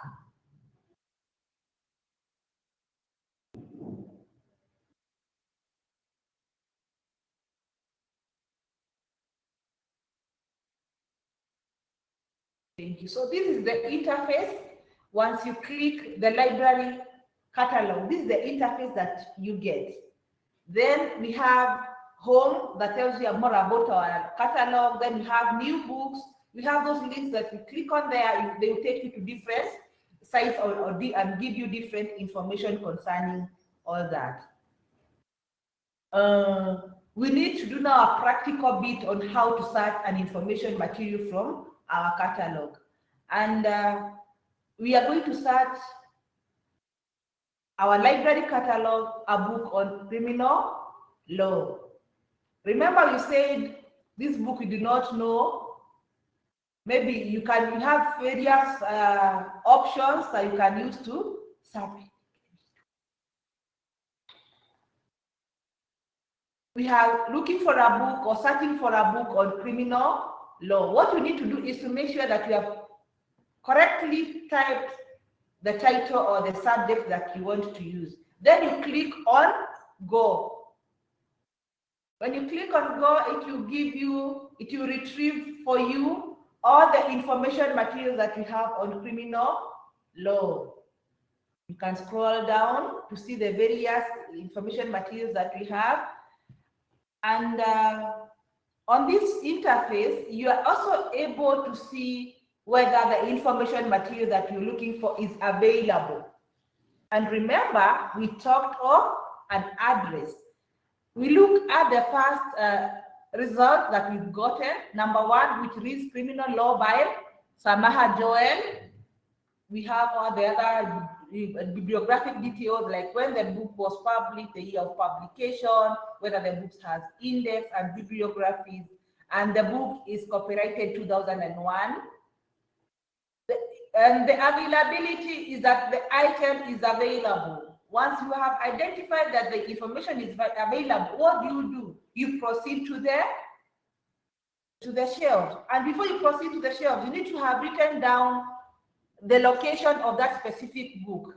Thank you. So this is the interface. Once you click the library catalog, this is the interface that you get. Then we have home that tells you more about our catalog. Then we have new books. We have those links that you click on there, they will take you to different sites and give you different information concerning all that. We need to do now a practical bit on how to search an information material from our catalog. And we are going to search our library catalog, a book on criminal law. Remember you said this book you do not know. Maybe you have various options that you can use to search. We are looking for a book or searching for a book on criminal law. What you need to do is to make sure that you have correctly typed the title or the subject that you want to use. Then you click on Go. When you click on Go, it will retrieve for you all the information materials that we have on criminal law. You can scroll down to see the various information materials that we have. And on this interface, you are also able to see whether the information material that you're looking for is available. And remember, we talked of an address. We look at the first result that we've gotten, number 1, which reads Criminal Law by Samaha Joel. We have all the other bibliographic details, like when the book was published, the year of publication, whether the book has index and bibliographies, and the book is copyrighted 2001. And the availability is that the item is available. Once you have identified that the information is available, what do? You proceed to the shelf. And before you proceed to the shelf, you need to have written down the location of that specific book.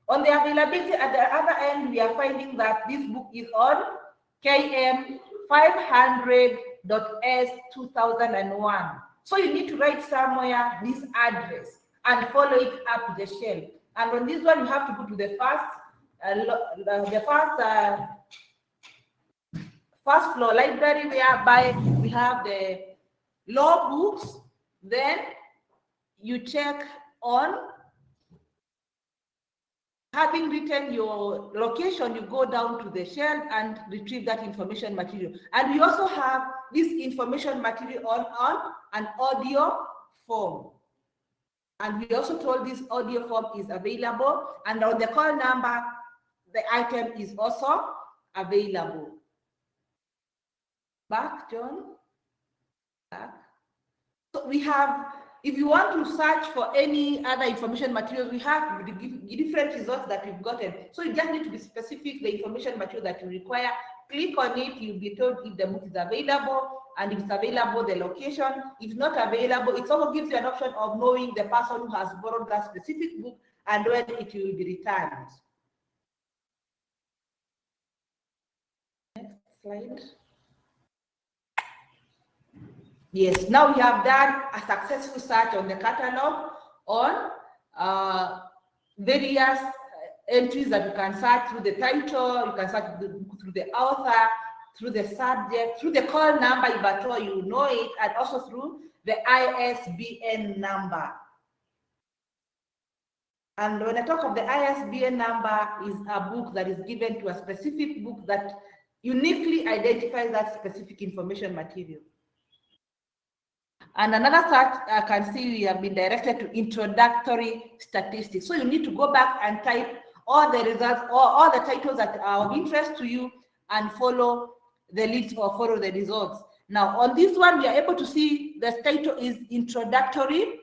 On the availability at the other end, we are finding that this book is on KM 500.S 2001. So you need to write somewhere this address and follow it up to the shelf. And on this one, you have to go to the first floor library, whereby we have the law books. Then you check on having written your location, you go down to the shelf and retrieve that information material. And we also have this information material on an audio form. And we also told this audio form is available, and on the call number, the item is also available. Back, John. Back. So we have, if you want to search for any other information materials, we have different results that we've gotten. So you just need to be specific, the information material that you require. Click on it, you'll be told if the book is available, and if it's available, the location. If not available, it also gives you an option of knowing the person who has borrowed that specific book and when it will be returned. Next slide. Yes, now we have done a successful search on the catalog on various entries that you can search through the title, you can search through the author, through the subject, through the call number, if at all you know it, and also through the ISBN number. And when I talk of the ISBN number, is a book that is given to a specific book that uniquely identifies that specific information material. And another search I can see we have been directed to introductory statistics. So you need to go back and type all the results or all the titles that are of interest to you and follow the leads or follow the results. Now on this one, we are able to see the title is Introductory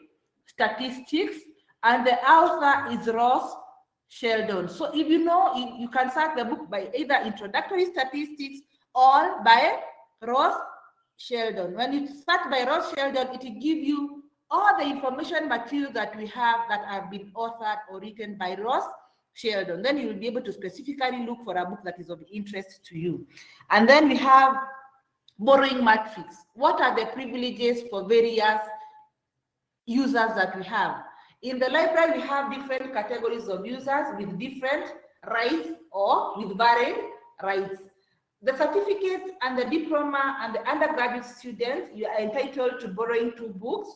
Statistics and the author is Ross Sheldon. So if you know, you can search the book by either Introductory Statistics or by Ross Sheldon. When you start by Ross Sheldon, it will give you all the information materials that we have that have been authored or written by Ross Sheldon. Then you will be able to specifically look for a book that is of interest to you. And then we have borrowing matrix. What are the privileges for various users that we have? In the library, we have different categories of users with different rights or with varied rights. The certificates and the diploma and the undergraduate students, you are entitled to borrowing 2 books,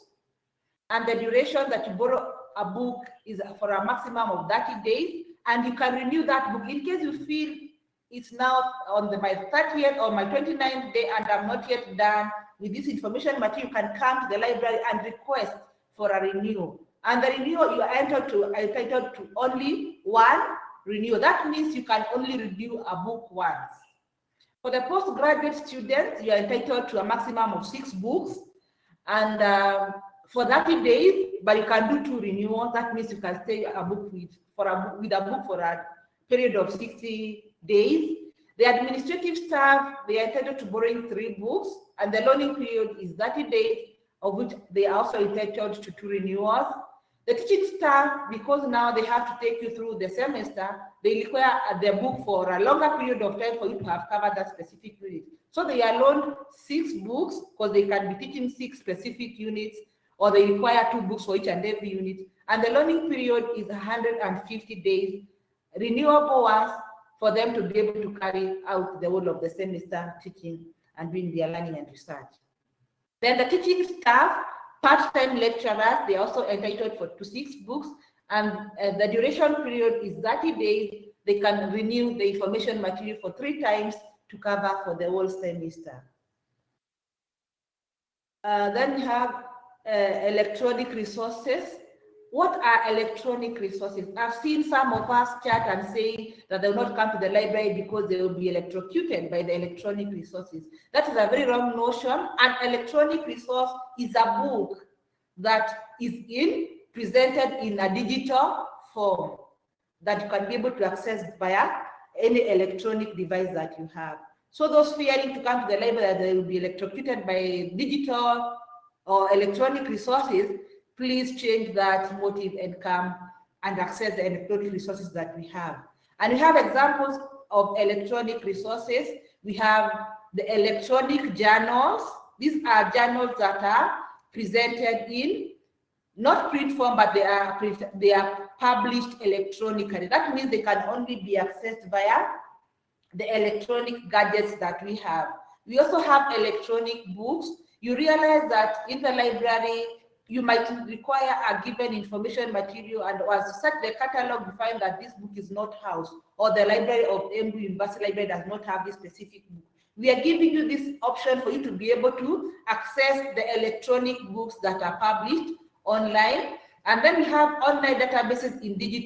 and the duration that you borrow a book is for a maximum of 30 days, and you can renew that book in case you feel it's now on my 30th or my 29th day and I'm not yet done with this information material. You can come to the library and request for a renewal. And the renewal, you are entitled to only 1 renewal. That means you can only renew a book once. For the postgraduate students, you are entitled to a maximum of 6 books, and for 30 days, but you can do 2 renewals. That means you can stay a book with a book for a period of 60 days. The administrative staff, they are entitled to borrowing 3 books, and the loaning period is 30 days, of which they are also entitled to 2 renewals. The teaching staff, because now they have to take you through the semester, they require their book for a longer period of time for you to have covered that specific unit. So they are loaned 6 books because they can be teaching 6 specific units, or they require 2 books for each and every unit. And the learning period is 150 days, renewable ones, for them to be able to carry out the whole of the semester teaching and doing their learning and research. Then the teaching staff, part-time lecturers, they are also entitled to 6 books, and the duration period is 30 days. They can renew the information material for 3 times to cover for the whole semester. Then we have electronic resources. What are electronic resources? I've seen some of us chat and saying that they will not come to the library because they will be electrocuted by the electronic resources. That is a very wrong notion. An electronic resource is a book that is presented in a digital form that you can be able to access via any electronic device that you have. So those fearing to come to the library that they will be electrocuted by digital or electronic resources, please change that motive and come and access the electronic resources that we have. And we have examples of electronic resources. We have the electronic journals. These are journals that are presented in not print form, but they are published electronically. That means they can only be accessed via the electronic gadgets that we have. We also have electronic books. You realize that in the library, you might require a given information material, and as you search the catalog, you find that this book is not housed, or the library of Embu University Library does not have this specific book. We are giving you this option for you to be able to access the electronic books that are published online. And then we have online databases in very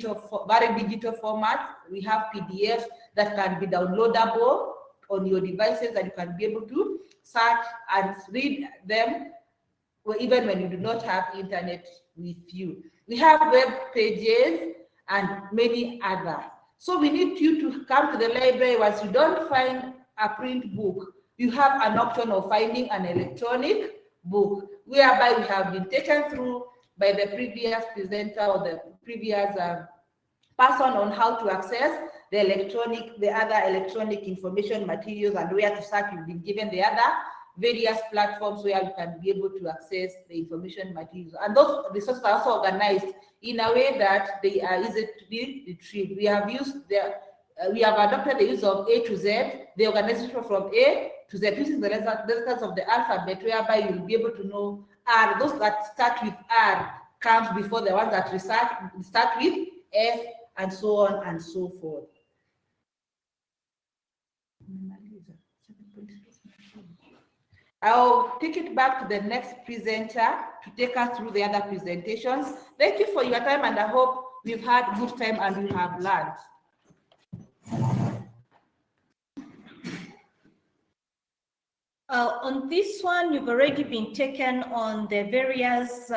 digital formats. We have PDFs that can be downloadable on your devices, and you can be able to search and read them even when you do not have internet with you. We have web pages and many others. So we need you to come to the library. Once you don't find a print book, you have an option of finding an electronic book, whereby we have been taken through by the previous presenter or the previous person on how to access the other electronic information materials and where to search. You've been given the other various platforms where you can be able to access the information materials. And those resources are also organized in a way that they are easy to be retrieved. We have used we have adopted the use of A to Z, the organization from A to Z, using the letters of the alphabet, whereby you'll be able to know R. Those that start with R comes before the ones that start with S, and so on and so forth. I'll take it back to the next presenter to take us through the other presentations. Thank you for your time, and I hope we've had good time and we have learned. On this one, you've already been taken on the various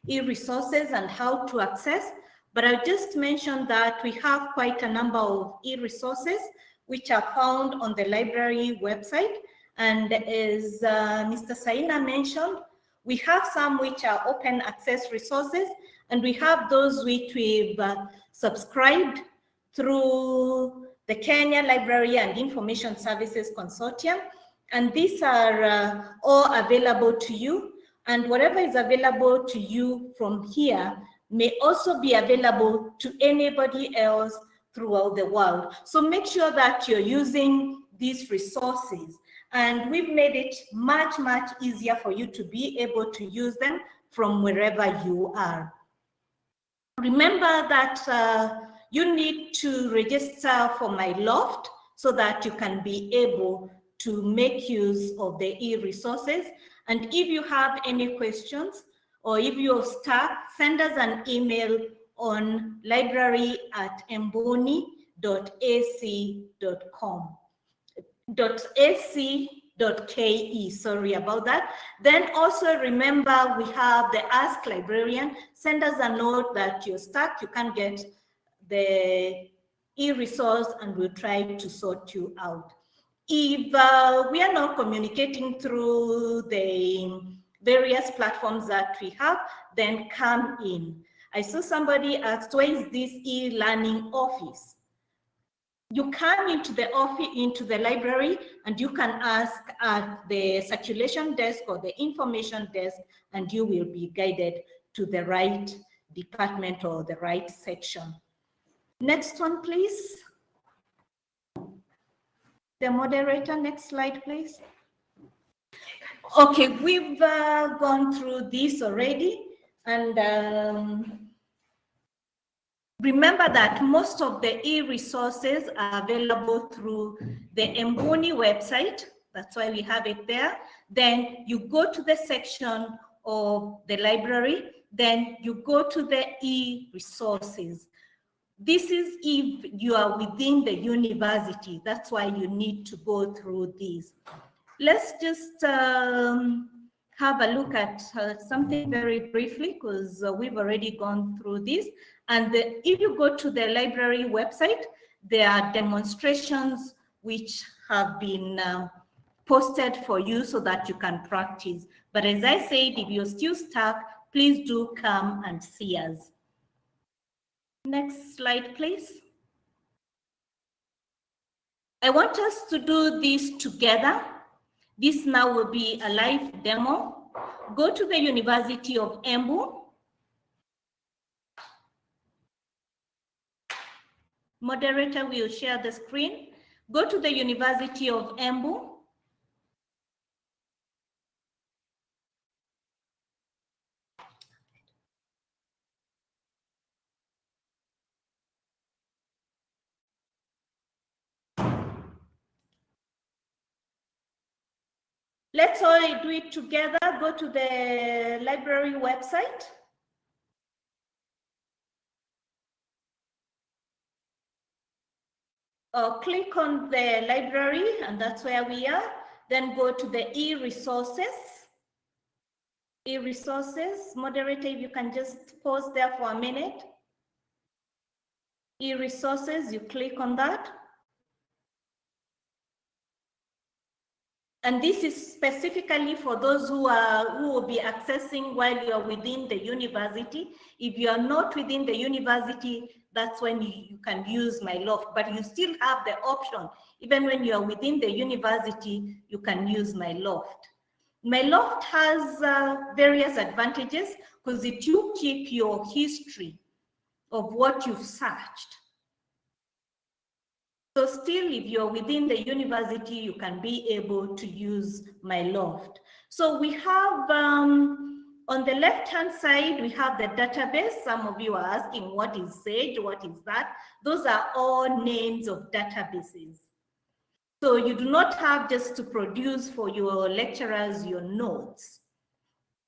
e-resources and how to access, but I just mentioned that we have quite a number of e-resources which are found on the library website. And as Mr. Saina mentioned, we have some which are open access resources, and we have those which we've subscribed through the Kenya Library and Information Services Consortium. And these are all available to you. And whatever is available to you from here may also be available to anybody else throughout the world. So make sure that you're using these resources. And we've made it much, much easier for you to be able to use them from wherever you are. Remember that you need to register for my loft so that you can be able to make use of the e-resources. And if you have any questions, or if you're stuck, send us an email on library@emboni.ac.com. .ac.ke, sorry about that. Then also remember, we have the Ask Librarian. Send us a note that you're stuck, you can't get the e-resource, and we'll try to sort you out. If we are not communicating through the various platforms that we have, then come in. I saw somebody asked, where is this e-learning office? You come into the office, into the library, and you can ask at the circulation desk or the information desk, and you will be guided to the right department or the right section. Next one, please. The moderator, next slide, please. Okay, we've gone through this already, and remember that most of the e-resources are available through the Emboni website. That's why we have it there. Then you go to the section of the library, then you go to the e-resources. This is if you are within the university. That's why you need to go through these. Let's just have a look at something very briefly, because we've already gone through this. And if you go to the library website, there are demonstrations which have been posted for you so that you can practice. But as I said, if you're still stuck, please do come and see us. Next slide, please. I want us to do this together. This now will be a live demo. Go to the University of Embu. Moderator will share the screen. Go to the University of Embu. Let's all do it together. Go to the library website. Click on the library, and that's where we are. Then go to the e-resources. E-resources. Moderator, if you can just pause there for a minute. E-resources, you click on that. And this is specifically for those who will be accessing while you are within the university. If you are not within the university, that's when you can use my loft, but you still have the option. Even when you are within the university, you can use my loft. My loft has various advantages because it will keep your history of what you've searched. So still, if you're within the university, you can be able to use My Loft. So we have, on the left-hand side, we have the database. Some of you are asking, what is Sage? What is that? Those are all names of databases. So you do not have just to produce for your lecturers your notes.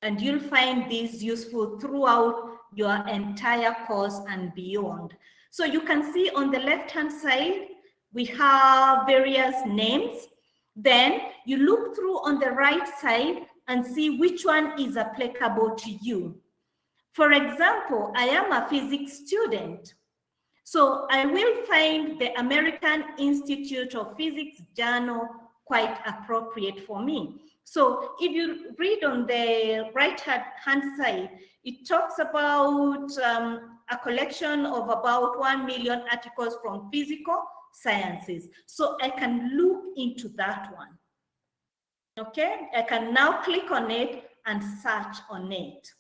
And you'll find these useful throughout your entire course and beyond. So you can see on the left-hand side, we have various names. Then you look through on the right side and see which one is applicable to you. For example, I am a physics student. So I will find the American Institute of Physics journal quite appropriate for me. So if you read on the right-hand side, it talks about a collection of about 1 million articles from physical sciences. So I can look into that one. Okay, I can now click on it and search on it.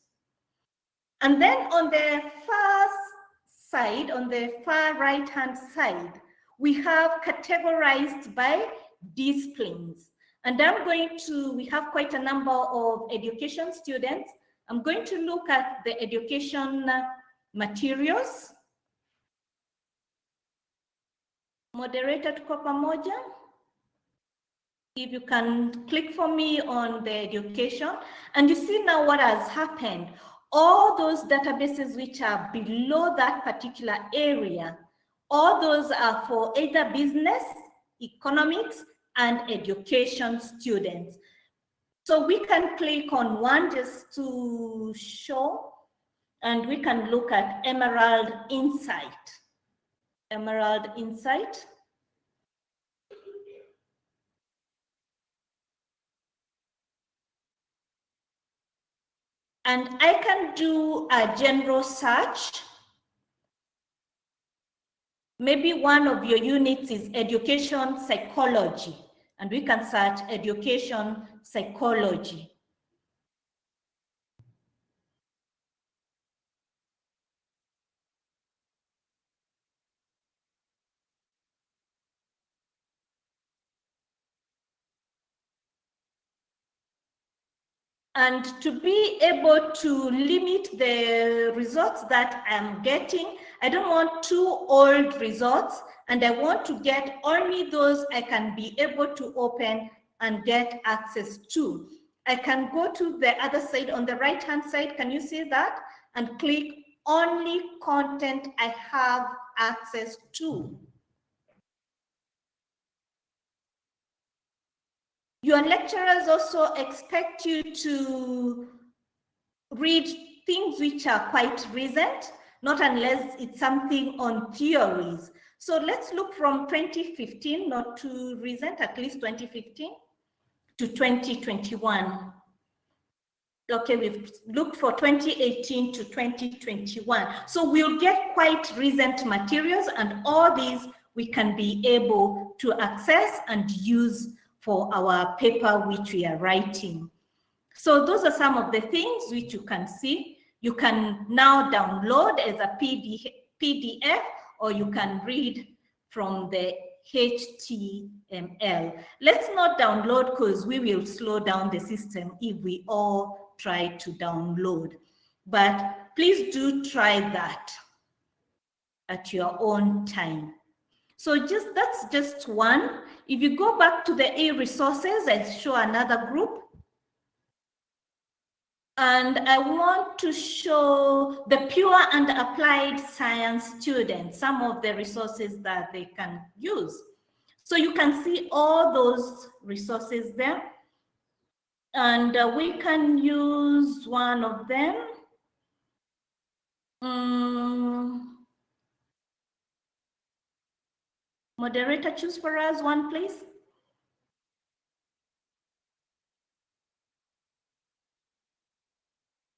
And then on the first side, on the far right-hand side, we have categorized by disciplines. And we have quite a number of education students. I'm going to look at the education materials. Moderator tuko pamoja. If you can click for me on the education, and you see now what has happened. All those databases which are below that particular area, all those are for either business, economics, and education students. So we can click on one just to show, and we can look at Emerald Insight. Emerald Insight. And I can do a general search. Maybe one of your units is education psychology, and we can search education psychology. And to be able to limit the results that I'm getting, I don't want too old results, and I want to get only those I can be able to open and get access to. I can go to the other side on the right-hand side, can you see that? And click only content I have access to. Your lecturers also expect you to read things which are quite recent, not unless it's something on theories. So let's look from 2015, not too recent, at least 2015, to 2021. Okay, we've looked for 2018 to 2021. So we'll get quite recent materials, and all these we can be able to access and use for our paper which we are writing. So those are some of the things which you can see. You can now download as a PDF, or you can read from the HTML. Let's not download because we will slow down the system if we all try to download. But please do try that at your own time. So that's just one. If you go back to the e-resources, I show another group. And I want to show the pure and applied science students, some of the resources that they can use. So you can see all those resources there. And we can use one of them. Moderator, choose for us one, please.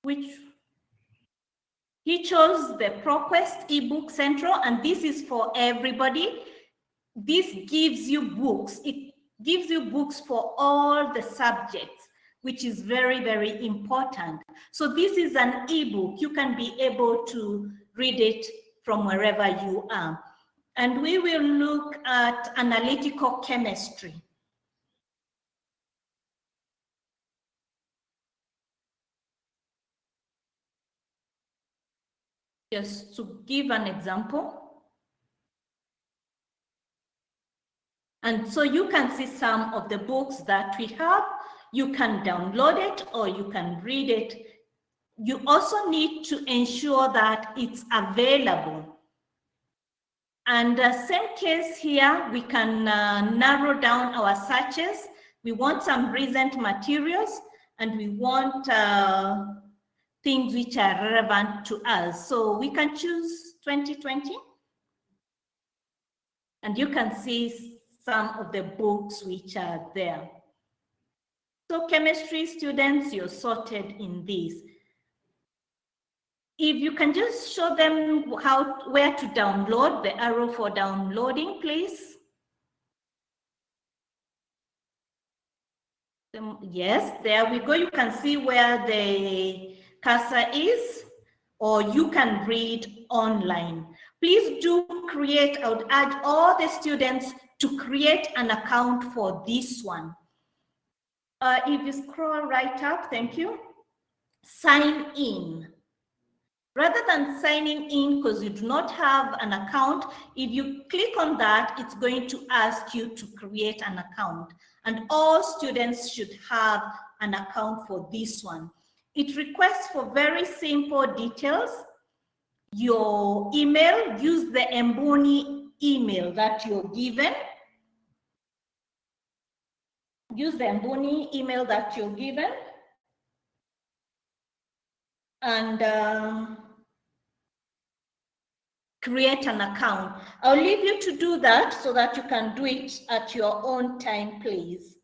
Which he chose the Proquest ebook central, and this is for everybody. This gives you books. It gives you books for all the subjects, which is very, very important. So this is an ebook. You can be able to read it from wherever you are. And we will look at analytical chemistry. Just to give an example. And so you can see some of the books that we have. You can download it or you can read it. You also need to ensure that it's available. And same case here, we can narrow down our searches. We want some recent materials and we want things which are relevant to us. So we can choose 2020. And you can see some of the books which are there. So chemistry students, you're sorted in this. If you can just show them where to download, the arrow for downloading, please. Yes, there we go. You can see where the cursor is, or you can read online. Please do create, I would urge all the students to create an account for this one. If you scroll right up, thank you, sign in. Rather than signing in because you do not have an account, if you click on that, it's going to ask you to create an account. And all students should have an account for this one. It requests for very simple details. Your email, use the Mboni email that you're given. Use the Mboni email that you're given. And create an account. I'll leave you to do that so that you can do it at your own time, please.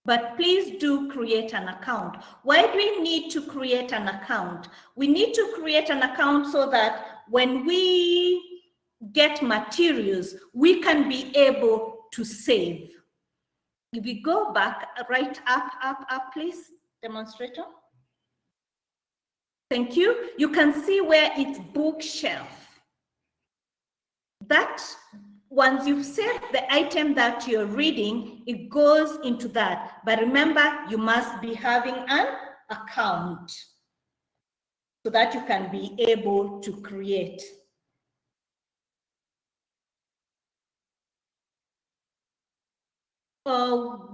But please do create an account. Why do we need to create an account? We need to create an account so that when we get materials, we can be able to save. If we go back, right up, please, demonstrator. Thank you. You can see where it's bookshelf. That, once you've saved the item that you're reading, it goes into that. But remember, you must be having an account so that you can be able to create.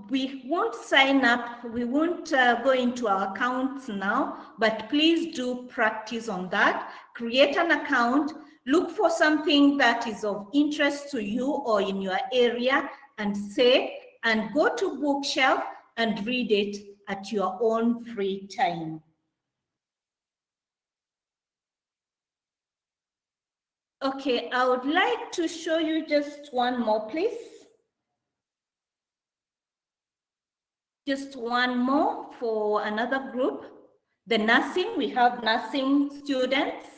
We won't sign up, we won't go into our accounts now, but please do practice on that. Create an account, look for something that is of interest to you or in your area and save, and go to bookshelf and read it at your own free time. Okay, I would like to show you just one more, please. Just one more for another group. The nursing, we have nursing students.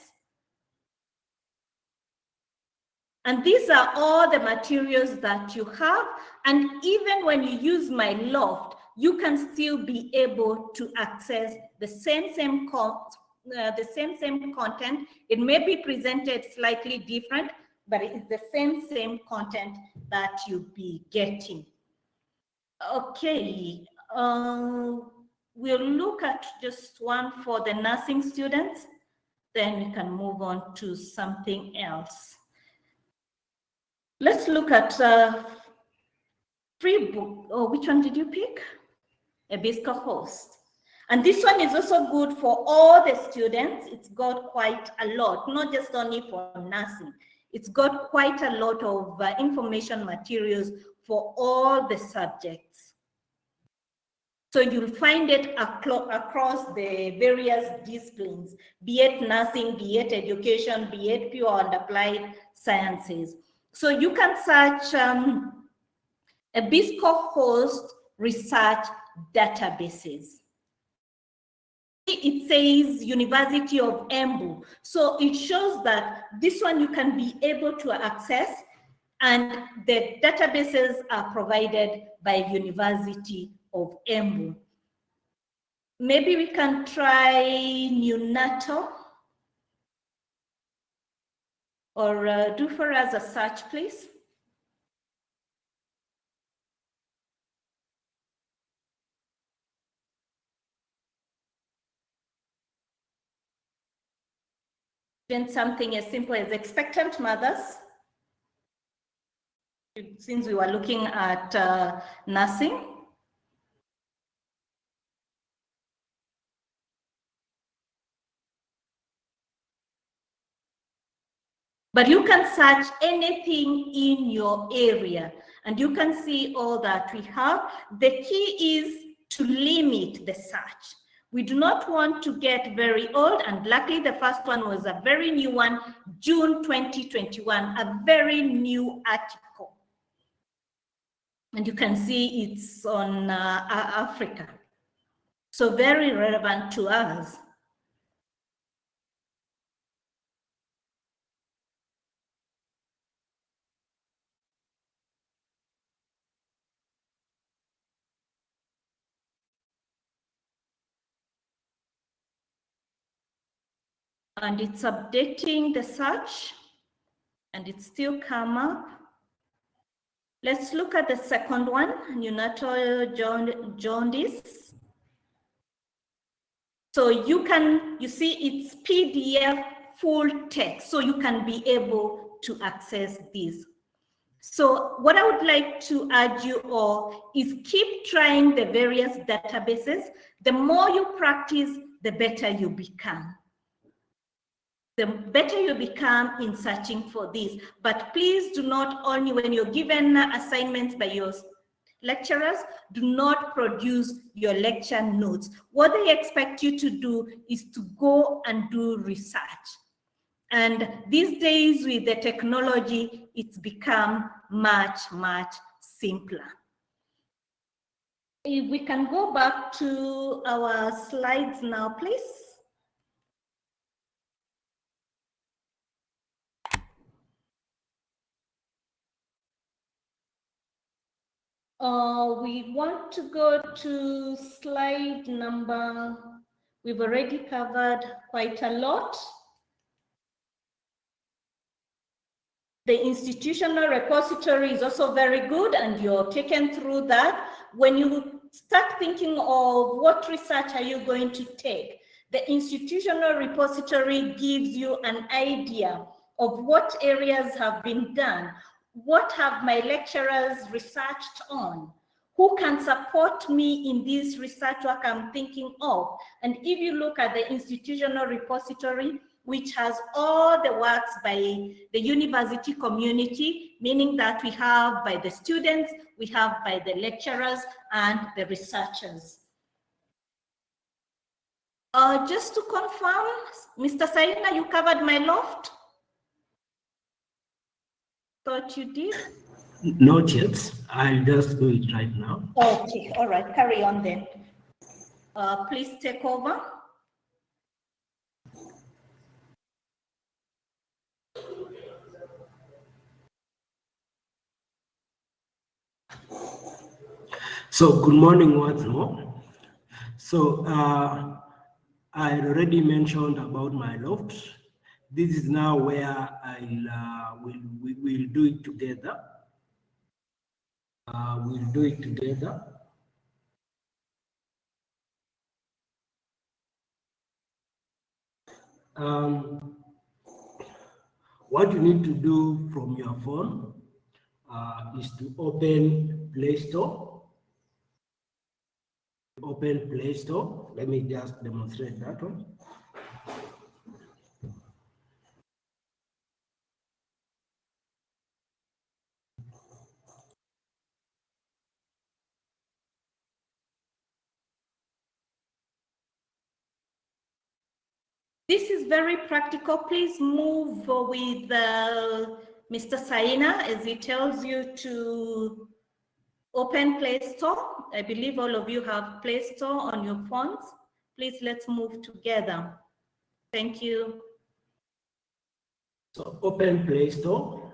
And these are all the materials that you have. And even when you use My Loft, you can still be able to access the same content. It may be presented slightly different, but it's the same content that you'll be getting. Okay. We'll look at just one for the nursing students, then we can move on to something else. Let's look at free book. Oh, which one did you pick? EBSCOhost. And this one is also good for all the students. It's got quite a lot, not just only for nursing. It's got quite a lot of information materials for all the subjects. So you'll find it across the various disciplines, be it nursing, be it education, be it pure and applied sciences. So you can search EBSCOhost research databases. It says University of Embu. So it shows that this one you can be able to access, and the databases are provided by University of Embu. Maybe we can try neonatal Or do for us a search, please. Then something as simple as expectant mothers. Since we were looking at nursing. But you can search anything in your area and you can see all that we have. The key is to limit the search. We do not want to get very old, and luckily the first one was a very new one, June 2021, a very new article. And you can see it's on Africa. So very relevant to us. And it's updating the search, and it's still come up. Let's look at the second one, neonatal jaundice. So you see it's PDF full text, so you can be able to access these. So what I would like to urge you all is keep trying the various databases. The more you practice, the better you become. The better you become in searching for this. But please do not, only when you're given assignments by your lecturers, do not produce your lecture notes. What they expect you to do is to go and do research. And these days with the technology, it's become much, much simpler. If we can go back to our slides now, please. We want to go to slide number, we've already covered quite a lot. The institutional repository is also very good, and you're taken through that. When you start thinking of what research are you going to take, the institutional repository gives you an idea of what areas have been done. What have my lecturers researched on? Who can support me in this research work I'm thinking of? And if you look at the institutional repository, which has all the works by the university community, meaning that we have by the students, we have by the lecturers and the researchers. Just to confirm, Mr. Saina, you covered my loft? Thought you did? Not yet. I'll just do it right now. Okay, all right, carry on then. Please take over. So good morning once more. So I already mentioned about my loft. This is now where we'll do it together. We'll do it together. What you need to do from your phone is to open Play Store. Open Play Store. Let me just demonstrate that one. This is very practical. Please move with Mr. Saina as he tells you to open Play Store. I believe all of you have Play Store on your phones. Please, let's move together. Thank you. So open Play Store.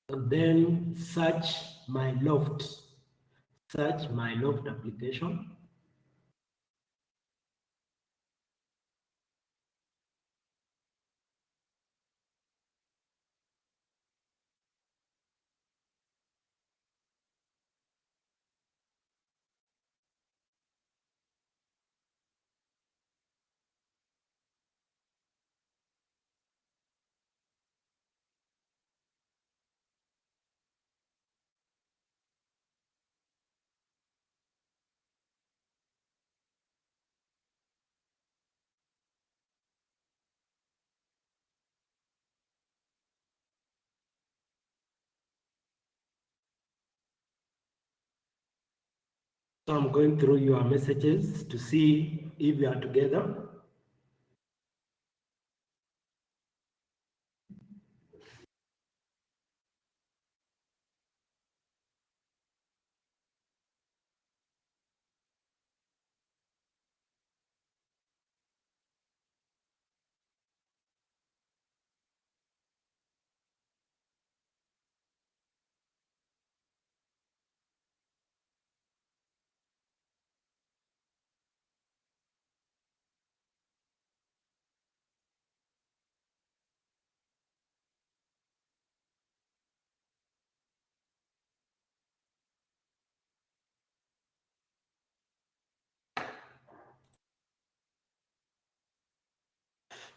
Then search my loft. Search my loft application. So I'm going through your messages to see if we are together.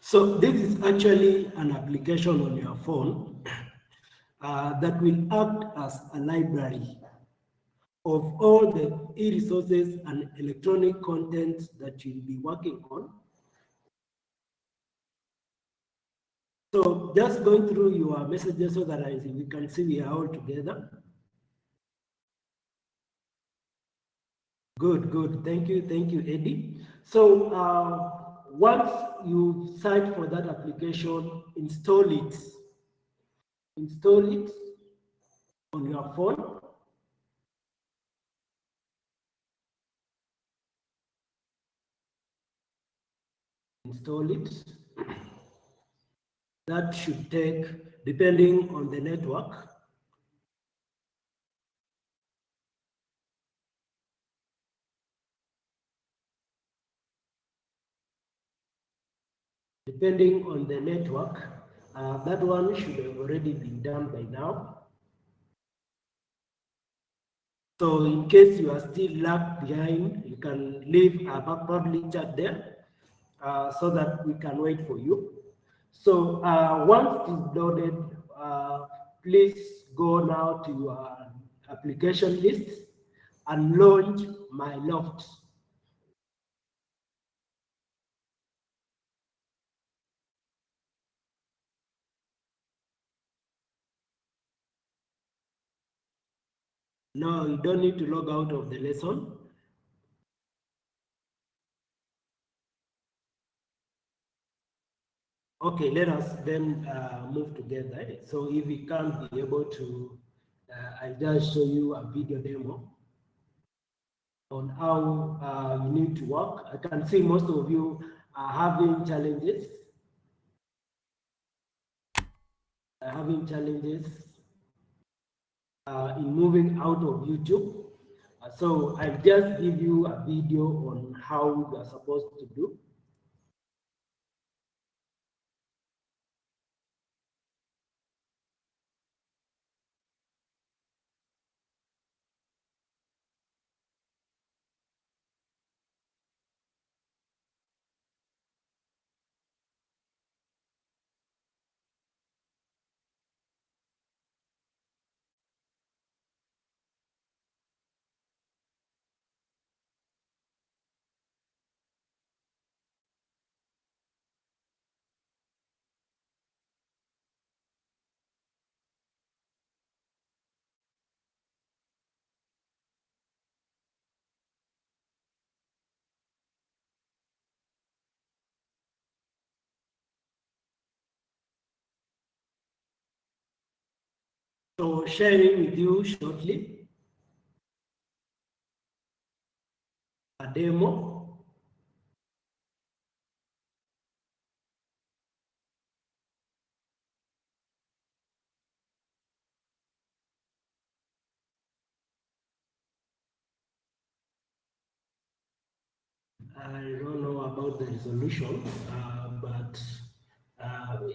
So this is actually an application on your phone that will act as a library of all the e-resources and electronic content that you'll be working on. So just going through your messages so that we can see we are all together. Good. Thank you, Eddie. So once you search for that application, install it. Install it on your phone. Install it. That should take, depending on the network, that one should have already been done by now. So in case you are still lagged behind, you can leave a public chat there so that we can wait for you. So once it is loaded, please go now to your application list and launch My Loft. No, you don't need to log out of the lesson. Okay, let us then move together. So if we can't be able to, I'll just show you a video demo on how you need to work. I can see most of you are having challenges. In moving out of YouTube. So I'll just give you a video on how you are supposed to do. So sharing with you shortly a demo. I don't know about the resolution, but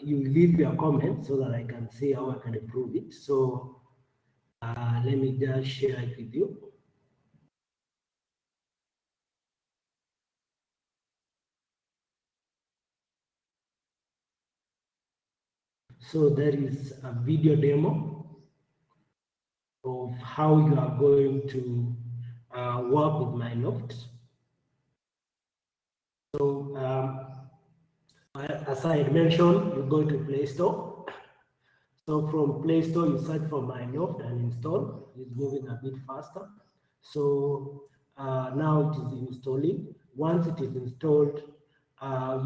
you leave your comments so that I can see how I can improve it. So let me just share it with you. So there is a video demo of how you are going to work with My Loft. So as I had mentioned, you go to Play Store. So from Play Store, you search for My Loft and install. It's moving a bit faster. So Now it is installing. Once it is installed,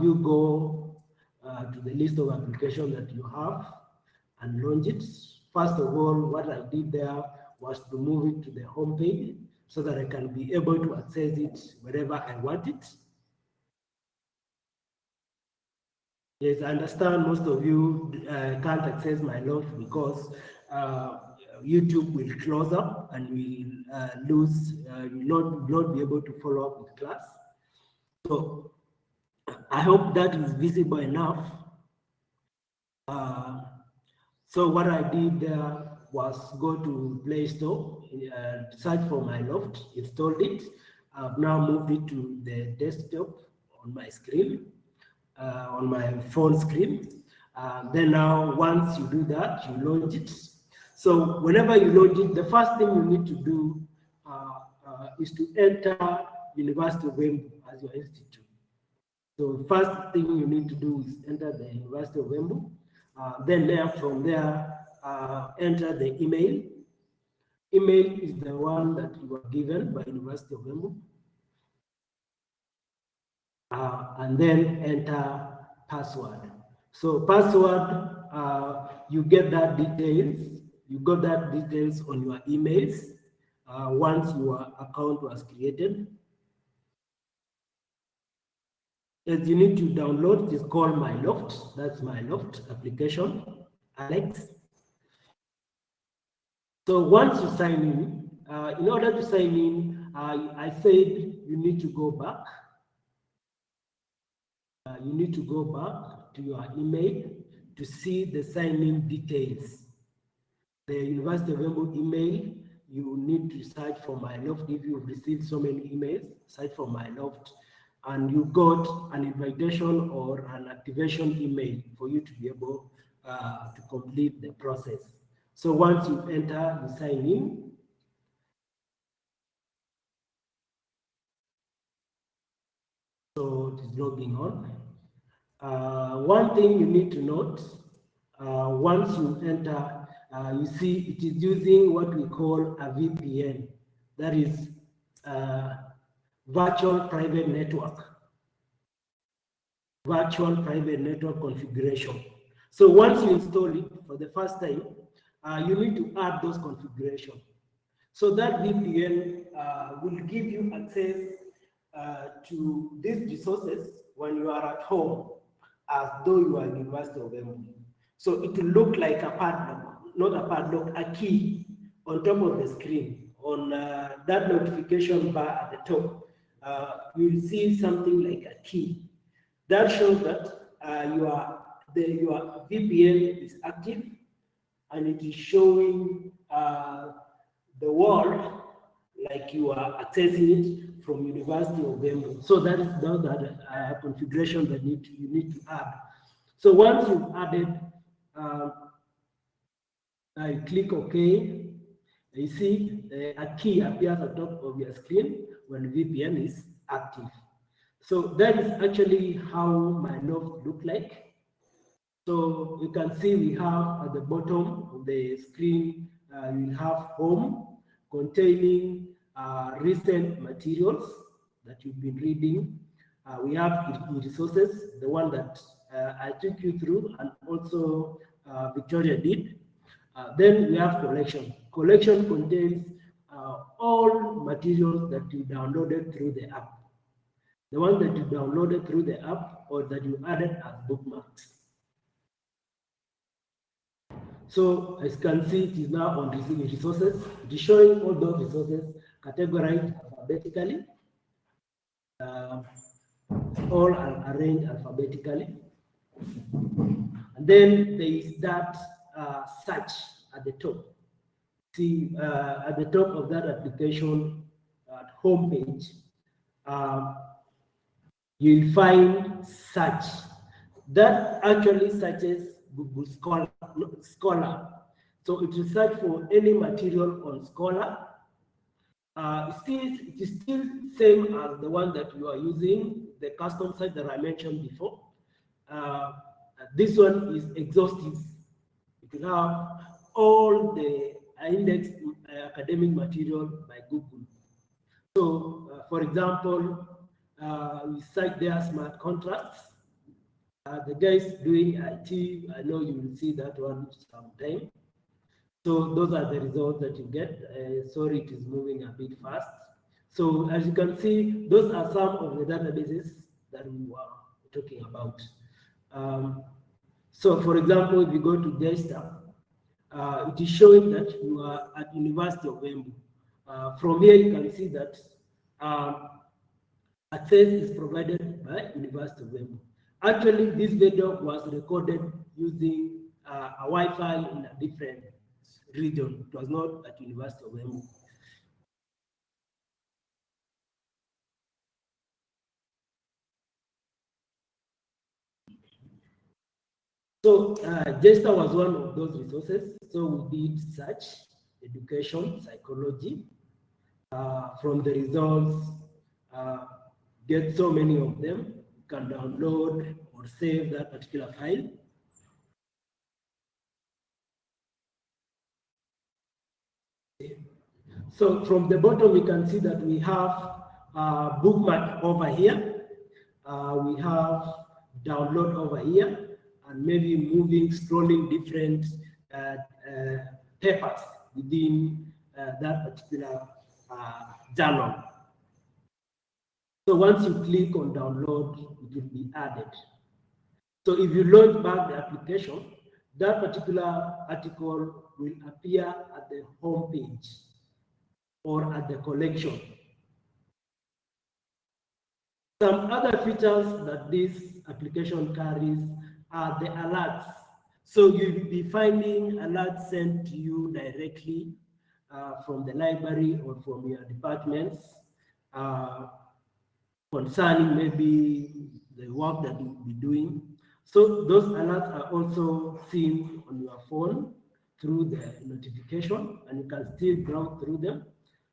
you go to the list of applications that you have and launch it. First of all, what I did there was to move it to the home page so that I can be able to access it wherever I want it. Yes, I understand most of you can't access my loft because YouTube will close up and will lose, will not be able to follow up with class. So I hope that is visible enough. So what I did there was go to Play Store, search for my loft, installed it. I've now moved it to the desktop on my screen, on my phone screen. Then now, once you do that, you launch it. So whenever you launch it, the first thing you need to do is to enter University of Embu as your institute. So first thing you need to do is enter the University of Embu. Then from there, enter the email. Email is the one that you are given by University of Embu. And then enter password. So password, you get that details. You got that details on your emails once your account was created. As you need to download, it's called My Loft. That's My Loft application, Alex. So once you sign in order to sign in, I said you need to go back. You need to go back to your email to see the sign-in details. The University of Embu email, you need to search for My Loft. If you've received so many emails, search for My Loft. And you got an invitation or an activation email for you to be able to complete the process. So once you enter, you sign in. So it is logging on. One thing you need to note, once you enter, you see it is using what we call a VPN. That is virtual private network. Virtual private network configuration. So once you install it for the first time, you need to add those configurations. So that VPN will give you access to these resources when you are at home, as though you are in University of Embu. So it will look like a padlock, not a padlock, a key on top of the screen. On that notification bar at the top, you will see something like a key. That shows that your VPN is active and it is showing the world like you are accessing it from University of Embu. So that is that configuration that you need to add. So once you've added, I click OK. You see a key appears at the top of your screen when VPN is active. So that is actually how my loft look like. So you can see we have at the bottom of the screen, you have home containing recent materials that you've been reading. We have resources, the one that I took you through, and also Victoria did. Then we have collection. Collection contains all materials that you downloaded through the app. The one that you downloaded through the app or that you added as bookmarks. So as you can see, it is now on receiving resources. It is showing all those resources categorized alphabetically. All are arranged alphabetically. And then there is that search at the top. See, at the top of that application, at home page, you'll find search. That actually searches Google Scholar. So it will search for any material on Scholar. It is still same as the one that you are using, the custom site that I mentioned before. This one is exhaustive. It will have all the indexed academic material by Google. So, for example, we cite their smart contracts. The guys doing IT, I know you will see that one sometime. So those are the results that you get. Sorry, it is moving a bit fast. So as you can see, those are some of the databases that we were talking about. So for example, if you go to desktop, it is showing that you are at University of Embu. From here, you can see that access is provided by University of Embu. Actually, this video was recorded using a Wi-Fi in a different region. It was not at University of Embu. So Jester was one of those resources. So we did search, education, psychology. From the results, get so many of them. You can download or save that particular file. So from the bottom, you can see that we have bookmark over here. We have download over here, and maybe moving, scrolling different papers within that particular journal. So once you click on download, it will be added. So if you launch back the application, that particular article will appear at the home page or at the collection. Some other features that this application carries are the alerts. So you'll be finding alerts sent to you directly from the library or from your departments concerning maybe the work that you'll be doing. So those alerts are also seen on your phone through the notification, and you can still browse through them.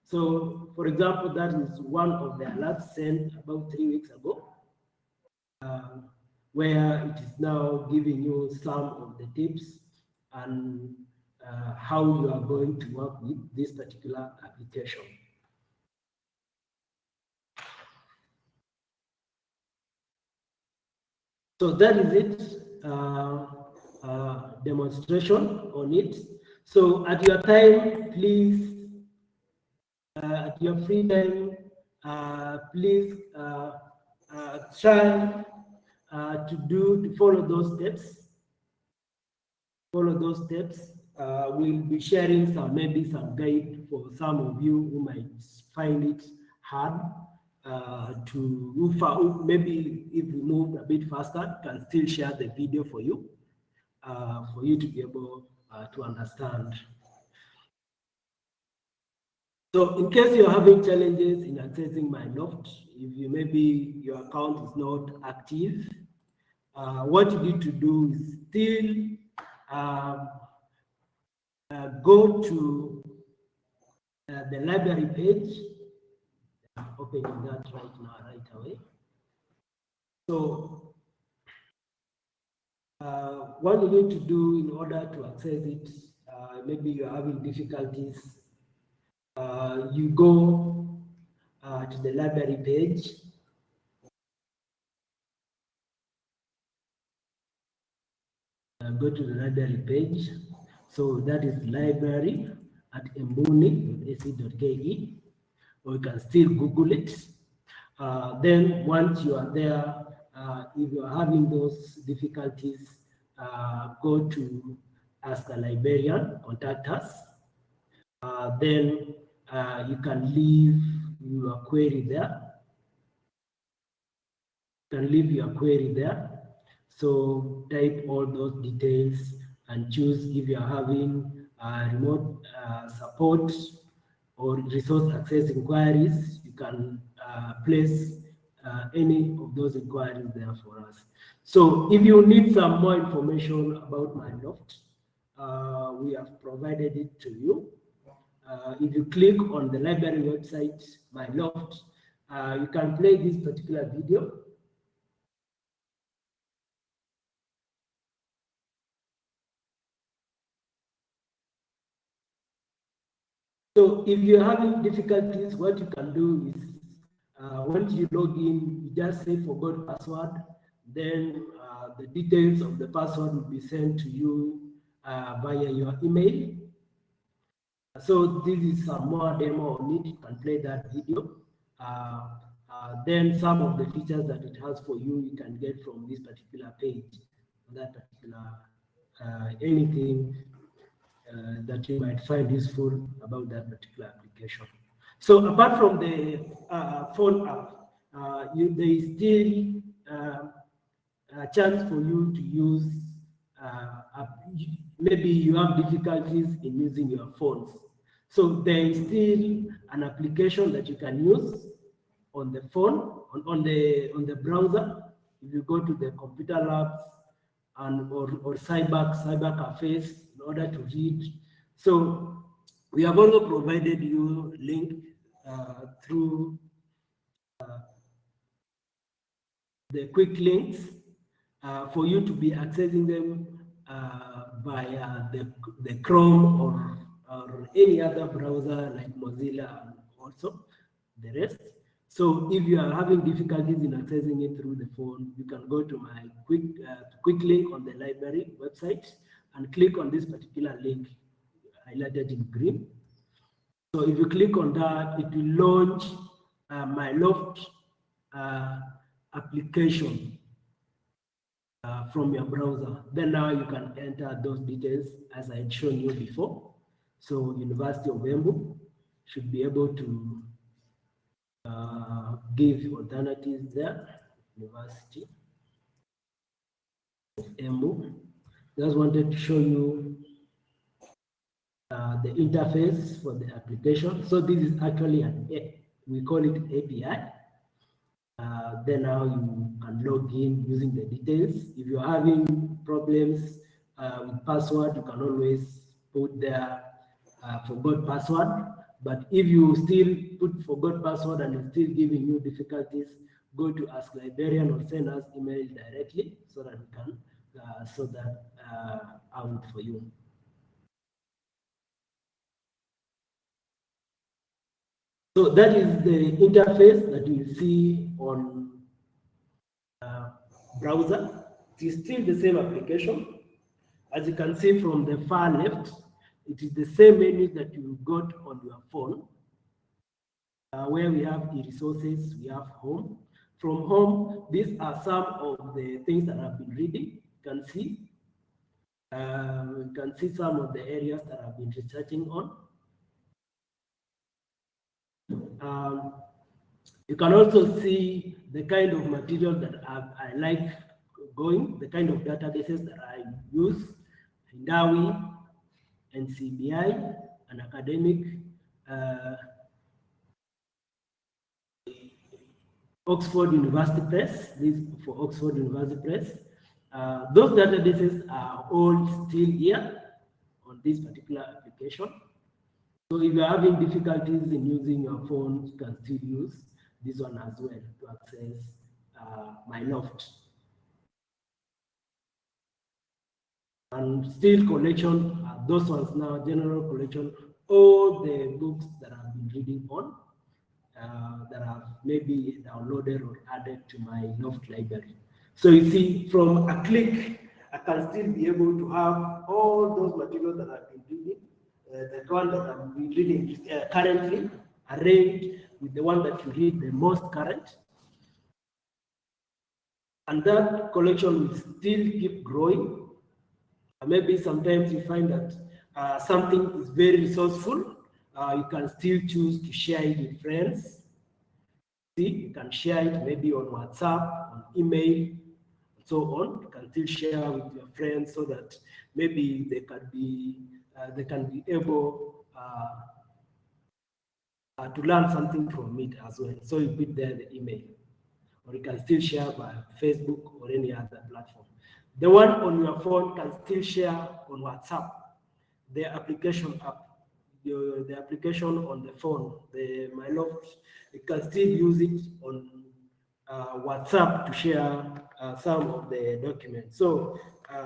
So, for example, that is one of the alerts sent about 3 weeks ago, where it is now giving you some of the tips and how you are going to work with this particular application. So that is it, demonstration on it. So at your time, please, at your free time, please try to follow those steps. Follow those steps. We'll be sharing maybe some guide for some of you who might find it hard to maybe if we move a bit faster, can still share the video for you to be able to understand. So in case you're having challenges in accessing my Loft, if maybe your account is not active, what you need to do is still go to the library page. I'm opening that right now, right away. So what you need to do in order to access it, maybe you're having difficulties, you go to the library page. Go to the library page. So that is library at embuni.ac.ke, or you can still Google it. Then once you are there, if you are having those difficulties, go to Ask a Librarian, contact us. Then you can leave your query there. You can leave your query there. So type all those details and choose if you are having remote support or resource access inquiries. You can place any of those inquiries there for us. So if you need some more information about my Loft, we have provided it to you. If you click on the library website, my Loft, you can play this particular video. So if you're having difficulties, what you can do is once you log in, you just say forgot password, then the details of the password will be sent to you via your email. So this is some more demo on it. You can play that video. Then some of the features that it has for you, you can get from this particular page, that particular anything that you might find useful about that particular application. So apart from the phone app, there is still a chance for you to use, maybe you have difficulties in using your phones. So there is still an application that you can use on the phone, on the browser. If you go to the computer labs and or cyber cafes in order to read. So we have also provided you link through the quick links for you to be accessing them via the Chrome or any other browser like Mozilla and also the rest. So if you are having difficulties in accessing it through the phone, you can go to my quick link on the library website and click on this particular link highlighted in green. So if you click on that, it will launch my Loft application from your browser. Then now you can enter those details as I had shown you before. So University of Embu should be able to give alternatives there. University of Embu. Just wanted to show you the interface for the application. So this is actually we call it API. Then now you can log in using the details. If you're having problems with password, you can always put there forgot password. But if you still put forgot password and it's still giving you difficulties, go to Ask Librarian or send us email directly so that we can sort that out for you. So that is the interface that you see on browser. It is still the same application. As you can see from the far left, it is the same menu that you got on your phone, where we have e-resources, we have home. From home, these are some of the things that I've been reading. You can see some of the areas that I've been researching on. You can also see the kind of material that I like going, the kind of databases that I use, Hindawi, NCBI, an academic, Oxford University Press, this for Oxford University Press. Those databases are all still here on this particular application. So if you're having difficulties in using your phone, you can still use this one as well to access my Loft. And still collection, those ones now, general collection, all the books that I've been reading on that I've maybe downloaded or added to my Loft library. So you see, from a click, I can still be able to have all those materials that I've been reading, the one that I'm reading currently, arranged with the one that you read the most current. And that collection will still keep growing. Maybe sometimes you find that something is very resourceful. You can still choose to share it with friends. See, you can share it maybe on WhatsApp, on email, and so on. You can still share with your friends so that maybe they can be able to learn something from it as well. So you put there the email, or you can still share by Facebook or any other platform. The one on your phone can still share on WhatsApp, the application app, the application on the phone, the My Loft, you can still use it on WhatsApp to share some of the documents. So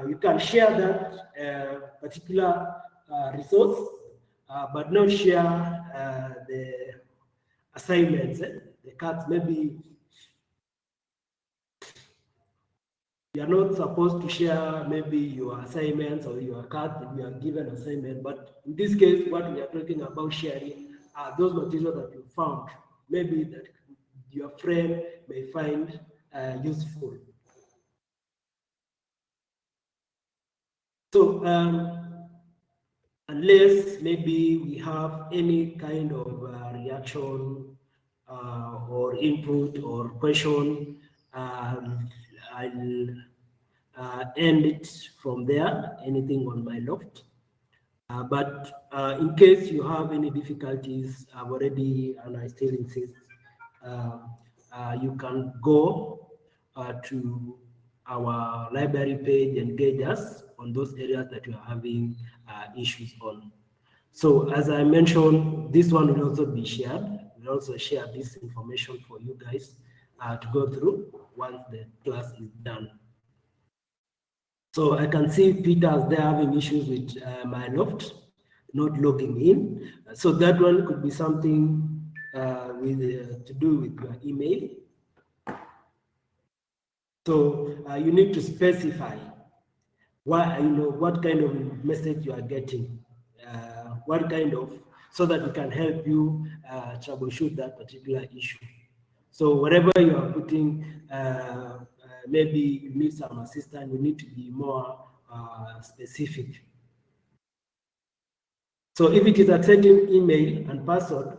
you can share that particular resource, but not share the assignments, the cards. Maybe you are not supposed to share maybe your assignments or your cards if you are given assignment, but in this case, what we are talking about sharing are those materials that you found, maybe that your friend may find useful. So unless maybe we have any kind of reaction or input or question, I'll end it from there, anything on my loft. But in case you have any difficulties, I've already, and I still insist, you can go to our library page and engage us on those areas that you are having issues on. So as I mentioned, this one will also be shared. We'll also share this information for you guys to go through once the class is done. So I can see Peter's there having issues with my loft, not logging in. So that one could be something to do with your email. So you need to specify what kind of message you are getting, what kind of, so that we can help you troubleshoot that particular issue. So whatever you are putting, maybe you need some assistance, you need to be more specific. So if it is accepting email and password,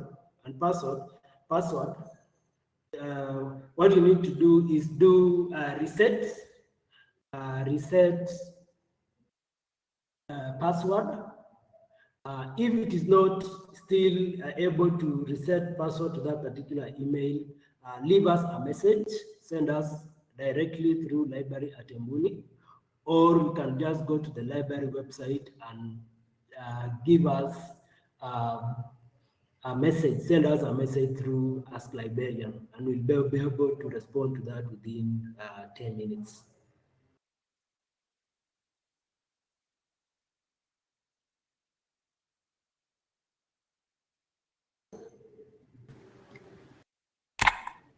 what you need to do is do reset password. If it is not still able to reset password to that particular email, leave us a message, send us directly through library@embuni, or you can just go to the library website and give us a message, send us a message through Ask Librarian, and we'll be able to respond to that within 10 minutes.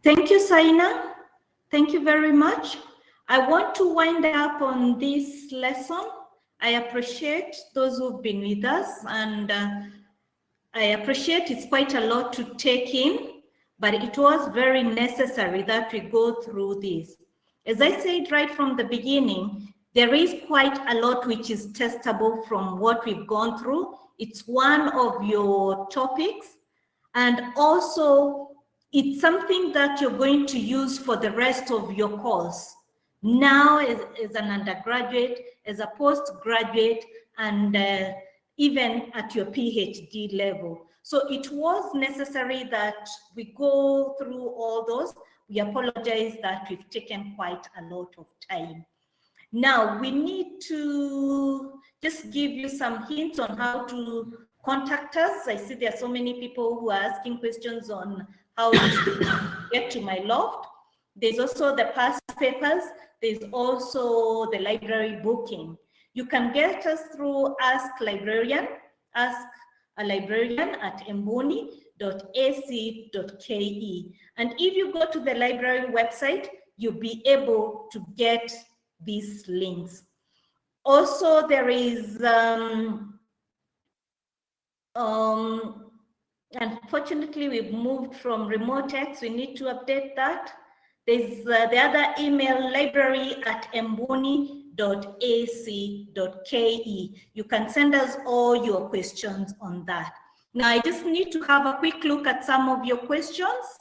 Thank you, Saina. Thank you very much. I want to wind up on this lesson. I appreciate those who've been with us, and I appreciate it's quite a lot to take in, but it was very necessary that we go through this. As I said right from the beginning, there is quite a lot which is testable from what we've gone through. It's one of your topics, and also it's something that you're going to use for the rest of your course. Now as an undergraduate, as a postgraduate, and even at your PhD level. So it was necessary that we go through all those. We apologize that we've taken quite a lot of time. Now we need to just give you some hints on how to contact us. I see there are so many people who are asking questions on how to get to my loft. There's also the past papers. There's also the library booking. You can get us through Ask a Librarian at embuni.ac.ke. And if you go to the library website, you'll be able to get these links. Also, there is, unfortunately, we've moved from RemoteX. We need to update that. There's the other email, library@embuni.ac.ke. You can send us all your questions on that. Now, I just need to have a quick look at some of your questions.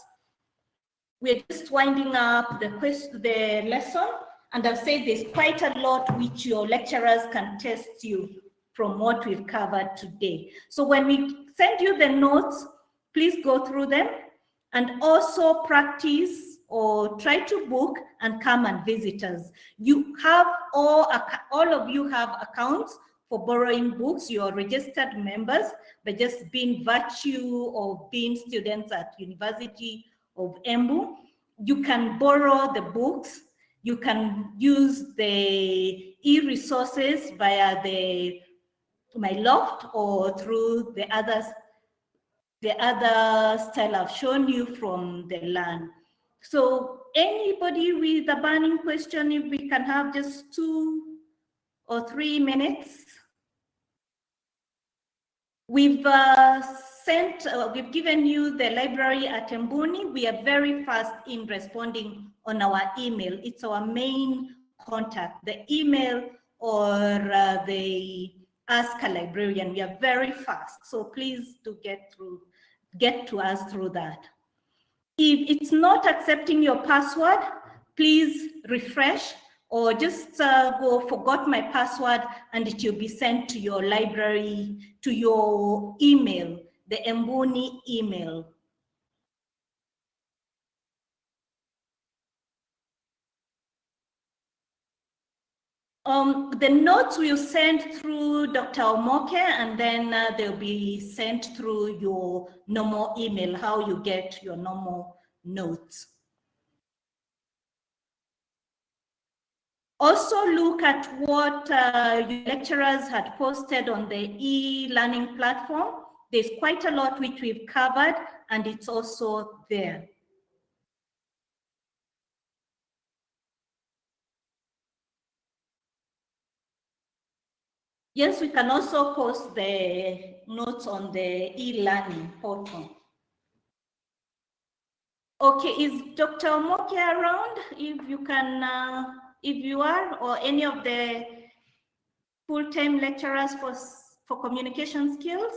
We're just winding up the lesson, and I've said there's quite a lot which your lecturers can test you from what we've covered today. So when we send you the notes, please go through them and also practice or try to book and come and visit us. You have all of you have accounts for borrowing books. You are registered members, but just being virtue of being students at University of Embu, you can borrow the books. You can use the e-resources via my loft or through the the other style I've shown you from the Learn. So anybody with a burning question, if we can have just 2 or 3 minutes. We've given you the library at Mbuni. We are very fast in responding on our email. It's our main contact, the email or the Ask a Librarian. We are very fast. So please do get to us through that. If it's not accepting your password, please refresh or just go forgot my password, and it will be sent to your library, to your email, the Mbuni email. The notes will send through Dr. Omoke, and then they'll be sent through your normal email, how you get your normal notes. Also look at what your lecturers had posted on the e-learning platform. There's quite a lot which we've covered, and it's also there. Yes, we can also post the notes on the e-learning portal. Okay, is Dr. Omoke around? If you can, if you are, or any of the full-time lecturers for communication skills?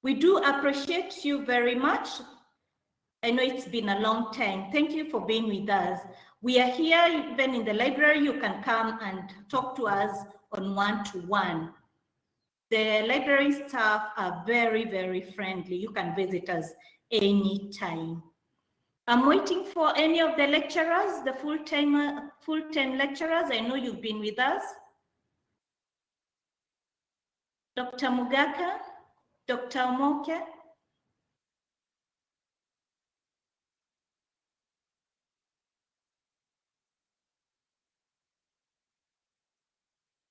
We do appreciate you very much. I know it's been a long time. Thank you for being with us. We are here, even in the library, you can come and talk to us on one-to-one. The library staff are very, very friendly. You can visit us anytime. I'm waiting for any of the lecturers, the full-time lecturers. I know you've been with us. Dr. Mugaka, Dr. Omoke.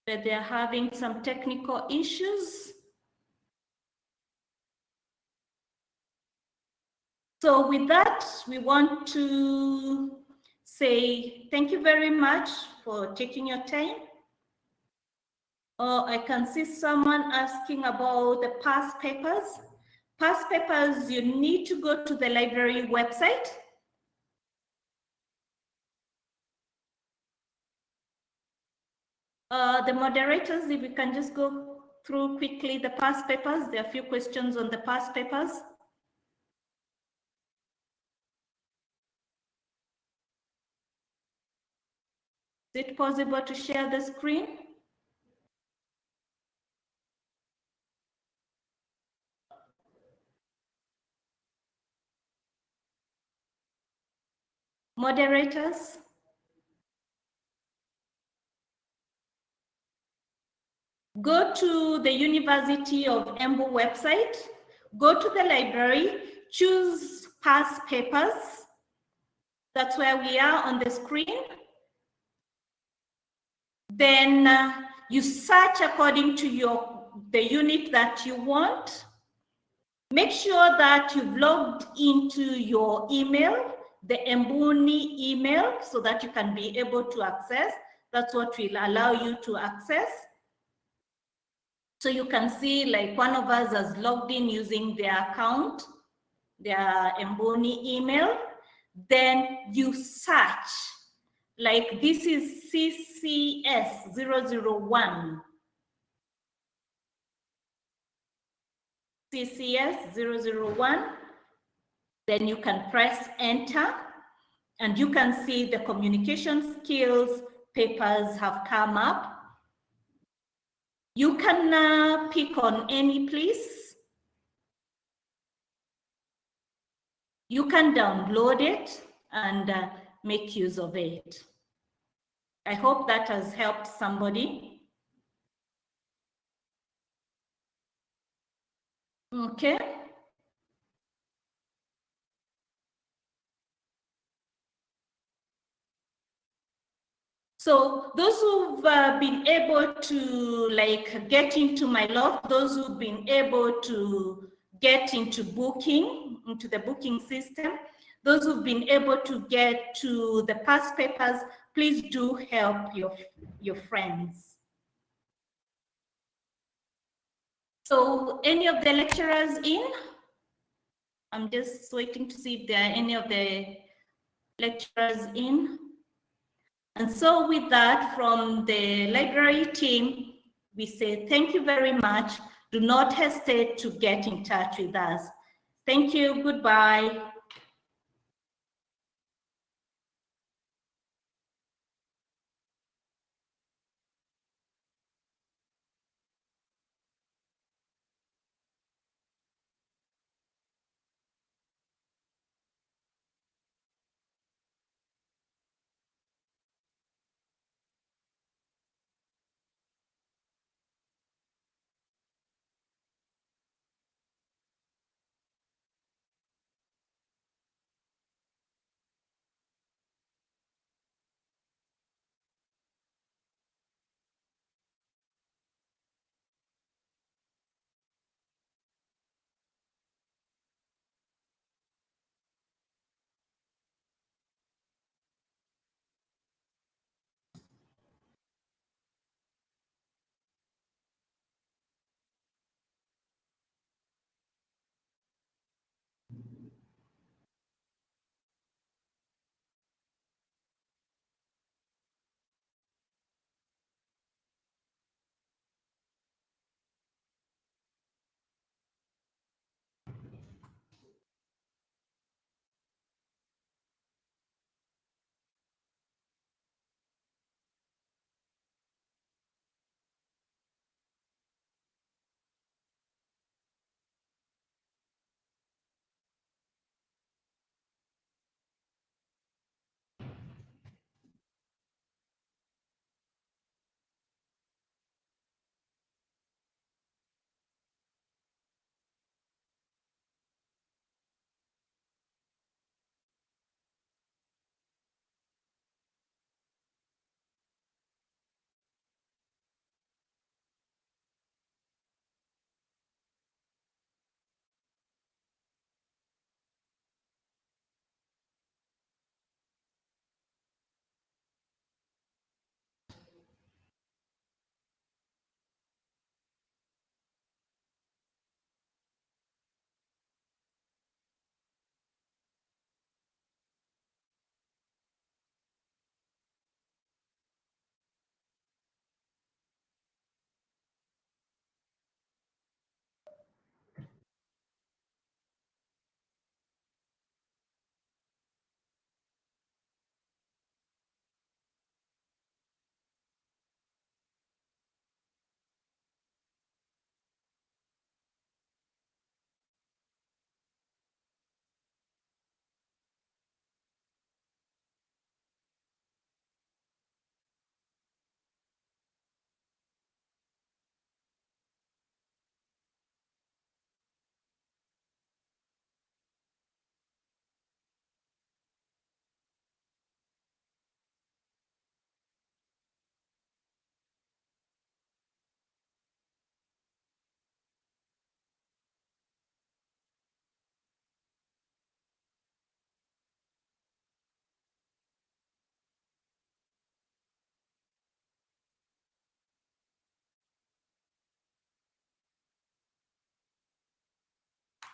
That they're having some technical issues. So with that, we want to say thank you very much for taking your time. I can see someone asking about the past papers. Past papers, you need to go to the library website. The moderators, if we can just go through quickly the past papers. There are a few questions on the past papers. Is it possible to share the screen? Moderators? Go to the University of Embu website, go to the library, choose past papers. That's where we are on the screen. Then you search according to the unit that you want. Make sure that you've logged into your email, the Mbuni email, so that you can be able to access. That's what will allow you to access. So you can see, like, one of us has logged in using their account, their Mbuni email. Then you search, like this is CCS 001. CCS 001. Then you can press enter, and you can see the communication skills papers have come up. You can pick on any, please. You can download it and make use of it. I hope that has helped somebody. Okay. So those who've been able to get into my loft, those who've been able to get into the booking system, those who've been able to get to the past papers, please do help your friends. So any of the lecturers in? I'm just waiting to see if there are any of the lecturers in. And so with that, from the library team, we say thank you very much. Do not hesitate to get in touch with us. Thank you. Goodbye.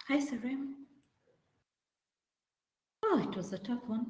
Hi, Serem. Oh, it was a tough one.